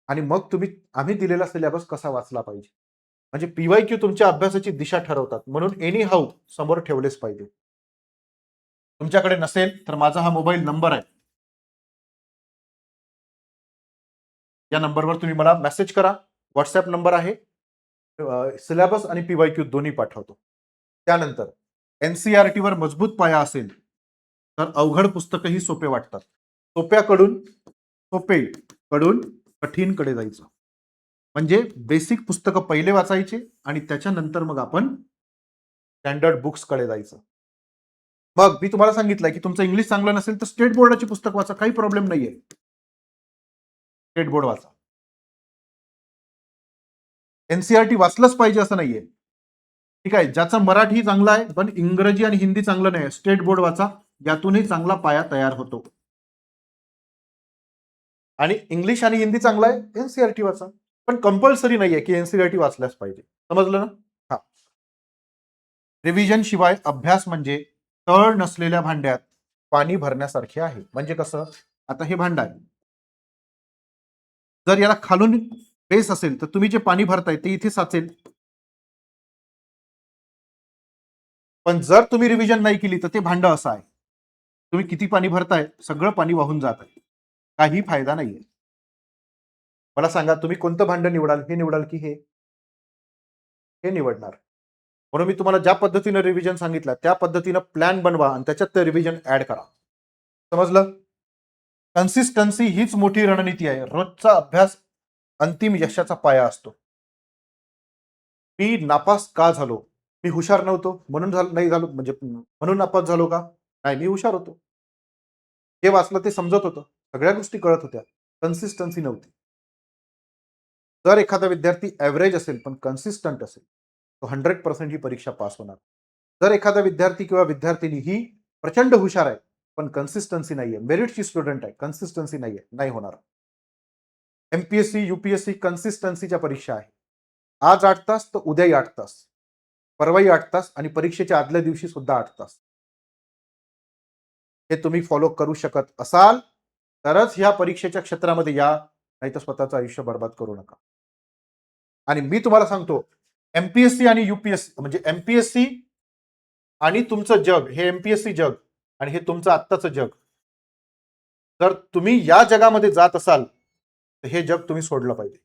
आणि मग तुम्ही आम्ही दिलेला सिलेबस कसा वाचला पाहिजे. म्हणजे PYQ तुमच्या अभ्यासाची दिशा ठरवतात. म्हणून एनी हाऊ समोर ठेवलेच पाहिजे. तुमच्याकडे नसेल तर माझा हा मोबाईल नंबर आहे. या नंबरवर तुम्ही मला मेसेज करा. व्हॉट्सअप नंबर आहे. सिलेबस आणि PYQ दोन्ही पाठवतो. त्यानंतर NCERT वर मजबूत पाया असेल तर अवघड पुस्तकही सोपे वाटतात. सोपे कडून कठीणकडे जायचं. म्हणजे बेसिक पुस्तकं पहिले वाचायचे आणि त्याच्यानंतर मग आपण स्टँडर्ड बुक्सकडे जायचं. मग मी तुम्हाला सांगितलंय की तुमचं इंग्लिश चांगलं नसेल तर स्टेट बोर्डाची पुस्तक वाचा, काही प्रॉब्लेम नाहीये. स्टेट बोर्ड वाचा. NCERT वाचलंच पाहिजे असं नाहीये. ठीक आहे, ज्याचं मराठी चांगला आहे पण इंग्रजी आणि हिंदी चांगलं नाही, स्टेट बोर्ड वाचा, यातूनही चांगला पाया तयार होतो. आणि इंग्लिश आणि हिंदी चांगला आहे, एनसीईआरटी वाचा. पण कंपल्सरी नाहीये की एनसीईआरटी वाचल्याच पाहिजे. समजलं ना? हा. रिव्हिजन शिवाय अभ्यास म्हणजे तळ नसलेल्या भांड्यात पाणी भरण्यासारखे आहे. म्हणजे कसं, आता हे भांड आहे, जर याला खालून बेस असेल तर तुम्ही जे पाणी भरताय ते इथे साचेल. पण जर तुम्ही रिव्हिजन नाही केली तर ते भांड असं आहे, तुम्ही किती पाणी भरताय सगळं पाणी वाहून जात आहे, काही फायदा नाहीये. मला सांगा, तुम्ही कोणतं भांड निवडाल? हे निवडाल की हे निवडणार? म्हणून मी तुम्हाला ज्या पद्धतीने रिव्हिजन सांगितलं त्या पद्धतीनं प्लॅन बनवा आणि त्याच्यात ते रिव्हिजन ऍड करा. समजलं? कन्सिस्टन्सी हीच मोठी रणनीती आहे. रोजचा अभ्यास अंतिम यशाचा पाया असतो. मी नापास का झालो? मी हुशार नव्हतो म्हणून नाही झालो, म्हणजे म्हणून नापास झालो का? नाही, मी हुशार होतो. जे वाचलं ते समजत होतं, सगळ्या गोष्टी कळत होत्या, कन्सिस्टन्सी नव्हती. जर एखादा विद्यार्थी ऍव्हरेज असेल पण कन्सिस्टंट असेल, तो 100% ही परीक्षा पास होणार. जर एखादा विद्यार्थी किंवा विद्यार्थिनी ही प्रचंड हुशार आहे पण कन्सिस्टन्सी नाहीये, मेरिटची स्टुडंट आहे, कन्सिस्टन्सी नाहीये, नाही होणार. एमपीएससी यूपीएससी कन्सिस्टन्सीच्या परीक्षा आहे. आज 8 तास तर उद्याही 8 तास, परवाही 8 तास आणि परीक्षेच्या आदल्या दिवशी सुद्धा 8 तास. हे तुम्ही फॉलो करू शकत असाल तरच ह्या परीक्षेच्या क्षेत्रामध्ये या, नाही तर स्वतःचं आयुष्य बर्बाद करू नका. आणि मी तुम्हाला सांगतो, एमपीएससी आणि युपीएससी म्हणजे एमपीएससी आणि तुमचं जग, हे एमपीएससी जग आणि हे तुमचं आत्ताचं जग, जर तुम्ही या जगामध्ये जात असाल तर हे जग तुम्ही सोडलं पाहिजे.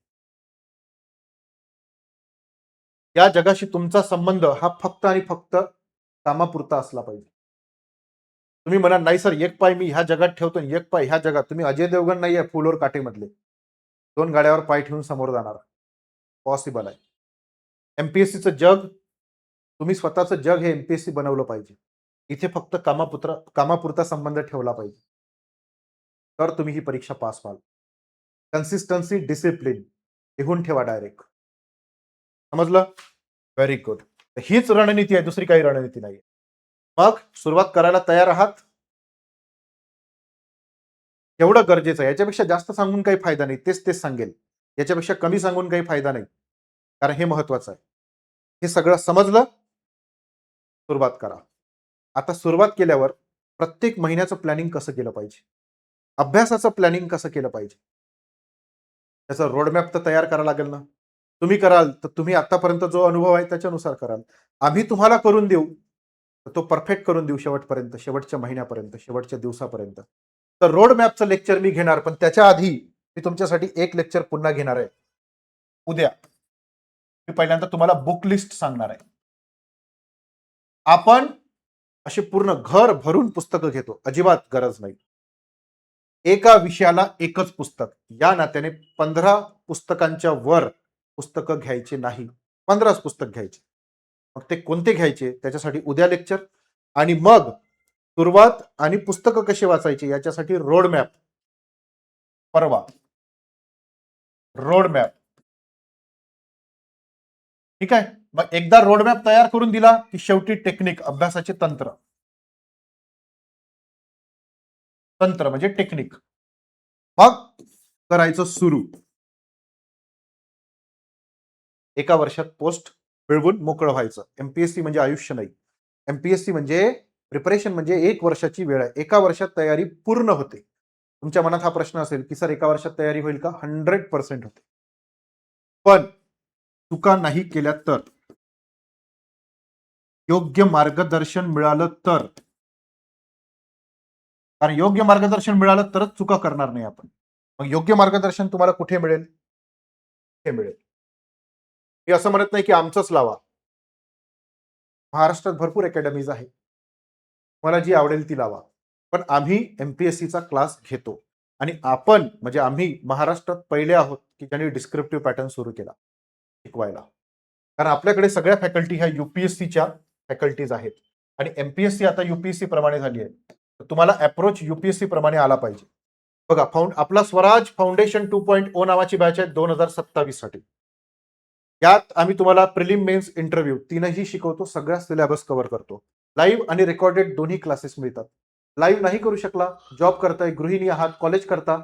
या जगाशी तुमचा संबंध हा फक्त आणि फक्त कामापुरता असला पाहिजे. तुम्ही म्हणा नाही सर, एक पाय मी ह्या जगात ठेवतो आणि एक पाय ह्या जगात. तुम्ही अजय देवगण नाही आहे फुलोर काटेमधले, 2 गाड्यावर पाय ठेवून समोर जाणार, पॉसिबल आहे. एमपीएससीचं जग, तुम्ही स्वतःचं जग हे एमपीएससी बनवलं पाहिजे. इथे फक्त कामापुरता संबंध ठेवला पाहिजे, तर तुम्ही ही परीक्षा पास व्हाल. कन्सिस्टन्सी, डिसिप्लिन लिहून ठेवा डायरेक्ट. समजलं? Very good. हीच रणनीती आहे, दुसरी काही रणनीती नाही. मग सुरुवात करायला तयार आहात? एवढं गरजेचं आहे. याच्यापेक्षा जास्त सांगून काही फायदा नाही, तेच तेच सांगेल. याच्यापेक्षा कमी सांगून काही फायदा नाही, कारण हे महत्वाचं आहे. हे सगळं समजलं? सुरुवात करा. आता सुरुवात केल्यावर प्रत्येक महिन्याचं प्लॅनिंग कसं केलं पाहिजे, अभ्यासाचं प्लॅनिंग कसं केलं पाहिजे, त्याचा रोडमॅप तर तयार करावा लागेल ना. तुम्ही कराल तर तुम्ही आतापर्यंत जो अनुभव आहे त्याच्यानुसार कराल. आम्ही तुम्हाला करून देऊ तर तो परफेक्ट करून देऊ, शेवटपर्यंत, शेवटच्या महिन्यापर्यंत, शेवटच्या दिवसापर्यंत. तर रोड मॅपचं लेक्चर मी घेणार, पण त्याच्या आधी मी तुमच्यासाठी एक लेक्चर पुन्हा घेणार आहे उद्या. मी पहिल्यांदा तुम्हाला बुक लिस्ट सांगणार आहे. आपण असे पूर्ण घर भरून पुस्तकं घेतो, अजिबात गरज नाही. एका विषयाला एकच पुस्तक, या नात्याने 15 पुस्तकांच्या वर पुस्तकं घ्यायचे नाही. 15च पुस्तक घ्यायचे. मग ते कोणते घ्यायचे त्याच्यासाठी उद्या लेक्चर. आणि मग सुरुवात आणि पुस्तकं कशी वाचायची याच्यासाठी रोड मॅप परवा. रोड मॅप, ठीक आहे. मग एकदा रोड मॅप तयार करून दिला की शेवटी टेक्निक, अभ्यासाचे तंत्र. तंत्र म्हणजे टेक्निक. मग करायचं सुरू. एका वर्षात पोस्ट मिळवून मोकळं व्हायचं. एमपीएससी म्हणजे आयुष्य नाही. एमपीएससी म्हणजे प्रिपरेशन, म्हणजे 1 वर्षाची वेळ आहे. एका वर्षात तयारी पूर्ण होते. तुमच्या मनात हा प्रश्न असेल की सर एका वर्षात तयारी होईल का? 100% होते. पण चुका नाही केल्या तर, योग्य मार्गदर्शन मिळालं तर, कारण योग्य मार्गदर्शन मिळालं तरच चुका करणार नाही आपण. मग योग्य मार्गदर्शन तुम्हाला कुठे मिळेल? हे मिळेल. मी असं म्हणत नाही की आमचंच लावा. महाराष्ट्रात भरपूर अकॅडमीज आहे, मला जी आवडेल ती लावा. पण आम्ही एमपीएससीचा क्लास घेतो आणि आपण म्हणजे आम्ही महाराष्ट्रात पहिले आहोत की ज्यांनी डिस्क्रिप्टिव्ह पॅटर्न सुरू केला शिकवायला. कारण आपल्याकडे सगळ्या फॅकल्टी ह्या युपीएससीच्या फॅकल्टीज आहेत आणि एमपीएससी आता युपीएससी प्रमाणे झाली आहे. तर तुम्हाला अप्रोच युपीएससी प्रमाणे आला पाहिजे. बघा, आपला स्वराज फाउंडेशन 2.0 नावाची बॅच आहे 2027 साठी. यात आम्ही तुम्हाला प्रिलिम, मेन्स, इंटरव्ह्यू तीनही शिकवतो. सगळ्या सिलेबस कव्हर करतो. लाईव्ह आणि रेकॉर्डेड दोन्ही क्लासेस मिळतात. लाईव्ह नाही करू शकला, जॉब करताय, गृहिणी आहात, कॉलेज करता,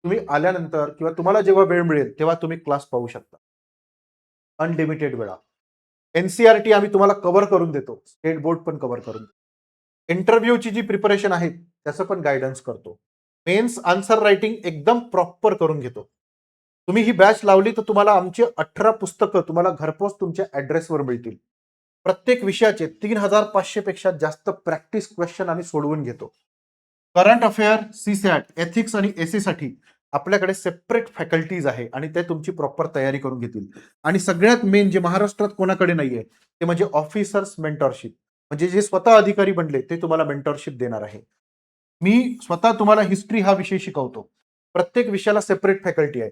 तुम्ही आल्यानंतर किंवा तुम्हाला जेव्हा वेळ मिळेल तेव्हा तुम्ही क्लास पाहू शकता. अनलिमिटेड वेळा. एन-सी-आर-टी आम्ही तुम्हाला कव्हर करून देतो. स्टेट बोर्ड पण कव्हर करून देतो. इंटरव्ह्यूची जी प्रिपरेशन आहे त्याचं पण गाईडन्स करतो. मेन्स आन्सर रायटिंग एकदम प्रॉपर करून घेतो. तुम्ही ही बॅच लावली तर तुम्हाला आमची 18 पुस्तकं तुम्हाला घरपोच तुमच्या ॲड्रेसवर मिळतील. प्रत्येक विषयाचे 3,500 पेक्षा जास्त प्रॅक्टिस क्वेश्चन आम्ही सोडवून घेतो. करंट अफेअर, सी-सॅट, एथिक्स आणि एस-साठी आपल्याकडे सेपरेट फॅकल्टीज आहे आणि ते तुमची प्रॉपर तयारी करून घेतील. आणि सगळ्यात मेन जे महाराष्ट्रात कोणाकडे नाहीये ते म्हणजे ऑफिसर्स मेंटॉरशिप. म्हणजे जे स्वतः अधिकारी बनले ते तुम्हाला मेंटॉरशिप देणार आहे. मी स्वतः तुम्हाला हिस्ट्री हा विषय शिकवतो. प्रत्येक विषयाला सेपरेट फॅकल्टी आहे.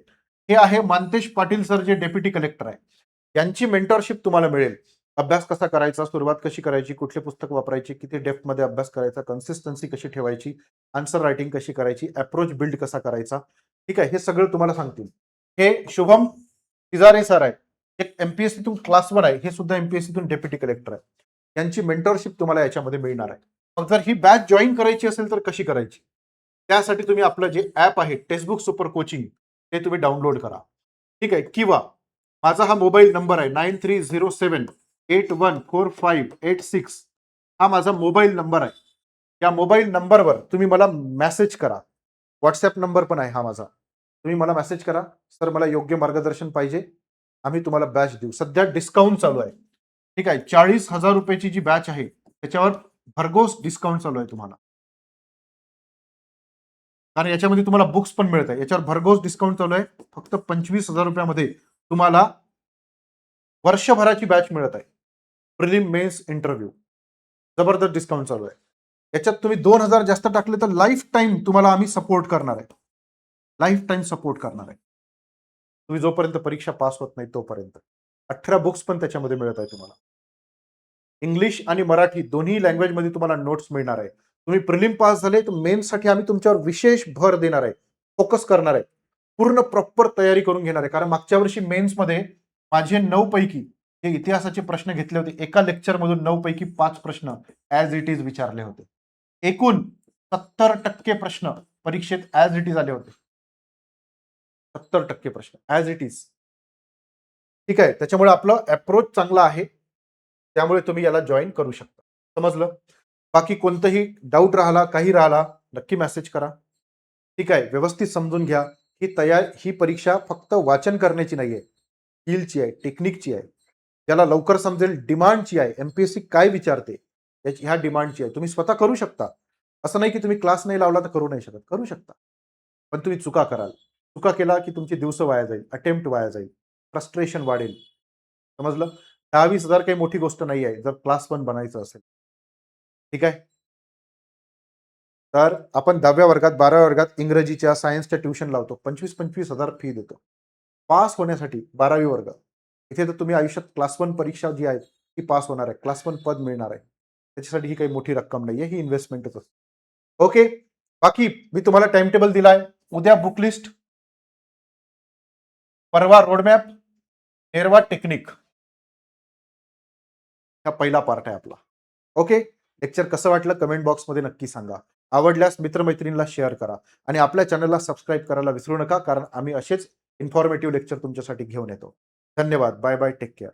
हे आहे मानतेश पाटील सर जे डेप्युटी कलेक्टर आहे. यांची मेंटॉरशिप तुम्हाला मिळेल. अभ्यास कसा करायचा, सुरुवात कशी करायची, कुठले पुस्तक वापरायची, किती डेप्थमध्ये अभ्यास करायचा, कन्सिस्टन्सी कशी ठेवायची, आन्सर रायटिंग कशी करायची, अप्रोच बिल्ड कसा करायचा. ठीक आहे, हे सगळं तुम्हाला सांगतील. हे शुभम तिजारे सर आहेत. एक एमपीएससीतून क्लास 1 आहे. हे सुद्धा एमपीएससीतून डेप्युटी कलेक्टर आहे. यांची मेंटॉरशिप तुम्हाला याच्यामध्ये मिळणार आहे. मग जर ही बॅच जॉईन करायची असेल तर कशी करायची? त्यासाठी तुम्ही आपलं जे ॲप आहे टेक्स्टबुक सुपर कोचिंग ते तुम्ही डाउनलोड करा. ठीक आहे. किंवा माझा हा मोबाईल नंबर आहे 9307814586 हा माझा मोबाईल नंबर आहे. या मोबाईल नंबरवर तुम्ही मला मेसेज करा. WhatsApp नंबर पण आहे हा माझा. तुम्ही मला मेसेज करा, "सर मला योग्य मार्गदर्शन पाहिजे." आम्ही तुम्हाला बॅच देऊ. सध्या डिस्काउंट चालू आहे. ठीक आहे. ₹40,000 ची जी बॅच आहे त्याच्यावर भरघोस डिस्काउंट चालू आहे तुम्हाला. कारण याच्यामध्ये तुम्हाला बुक्स पण मिळत आहे. याच्यावर भरघोस डिस्काउंट चालू आहे. फक्त ₹25,000 मध्ये तुम्हाला वर्षभराची बॅच मिळत आहे. Prelim, mains, interview. जबरदस्त डिस्काउंट चालू आहे. याच्यात तुम्ही 2,000 जास्त टाकले तर लाईफ टाईम तुम्हाला आम्ही सपोर्ट करणार आहे. लाईफ टाईम सपोर्ट करणार आहे. तुम्ही जोपर्यंत परीक्षा पास होत नाही तोपर्यंत. 18 बुक्स पण त्याच्यामध्ये मिळत आहे तुम्हाला. इंग्लिश आणि मराठी दोन्ही लँग्वेजमध्ये तुम्हाला नोट्स मिळणार आहे. तुम्ही प्रिलिम पास झाले तर मेन्ससाठी आम्ही तुमच्यावर विशेष भर देणार आहे. फोकस करणार आहे. पूर्ण प्रॉपर तयारी करून घेणार आहे. कारण मागच्या वर्षी मेन्समध्ये माझे 9 पैकी जे इतिहासाचे प्रश्न घेतले होते, एका लेक्चरमधून 9 पैकी 5 प्रश्न ॲज इट इज विचारले होते. एकूण 70% प्रश्न परीक्षेत ॲज इट इज आले होते. 70% प्रश्न ॲज इट इज. ठीक आहे. त्याच्यामुळे आपलं अप्रोच चांगला आहे. त्यामुळे तुम्ही याला जॉइन करू शकता. समजलं? बाकी कोणतंही डाऊट राहिला, काही राहिला, नक्की मेसेज करा. ठीक आहे. व्यवस्थित समजून घ्या. ही परीक्षा फक्त वाचन करण्याची नाहीये. स्किलची आहे, टेक्निकची आहे. ज्याला लवकर समजेल डिमांडची आहे. एमपीएससी काय विचारते? ह्या डिमांडची आहे. तुम्ही स्वतः करू शकता. असं नाही की तुम्ही क्लास नाही लावला तर करू नाही शकत. करू शकता. पण तुम्ही चुका कराल. चुका केला की तुमची दिवस वाया जाईल, अटेम्प्ट वाया जाईल, फ्रस्ट्रेशन वाढेल. समजलं? 10,000-20,000 काही मोठी गोष्ट नाही आहे, जर क्लास 1 बनायचं असेल. ठीक आहे? तर आपण 10व्या वर्गात, 12व्या वर्गात इंग्रजीच्या, सायन्सच्या ट्युशन लावतो. 25,000-25,000 फी देतो. पास होण्यासाठी 12वी वर्ग. इथे तर तुम्ही आयुष्यात क्लास 1 परीक्षा जी आहे, ती पास होणार आहे. क्लास 1 पद मिळणार आहे. त्याच्यासाठी ही काही मोठी रक्कम नाहीये, ही इन्व्हेस्टमेंटच असते. ओके. बाकी मी तुम्हाला टाईम टेबल दिलाय. उद्या बुक लिस्ट, परवा रोडमॅप, तेरवा टेक्निक. हा पहिला पार्ट आहे आपला. ओके. लेक्चर कसं वाटलं कमेंट बॉक्समध्ये नक्की सांगा. आवडल्यास मित्रमैत्रिणींना शेअर करा आणि आपल्या चॅनलला सबस्क्राईब करायला विसरू नका, कारण आम्ही असेच इन्फॉर्मेटिव्ह लेक्चर तुमच्यासाठी घेऊन येतो. धन्यवाद. Bye bye. Take care.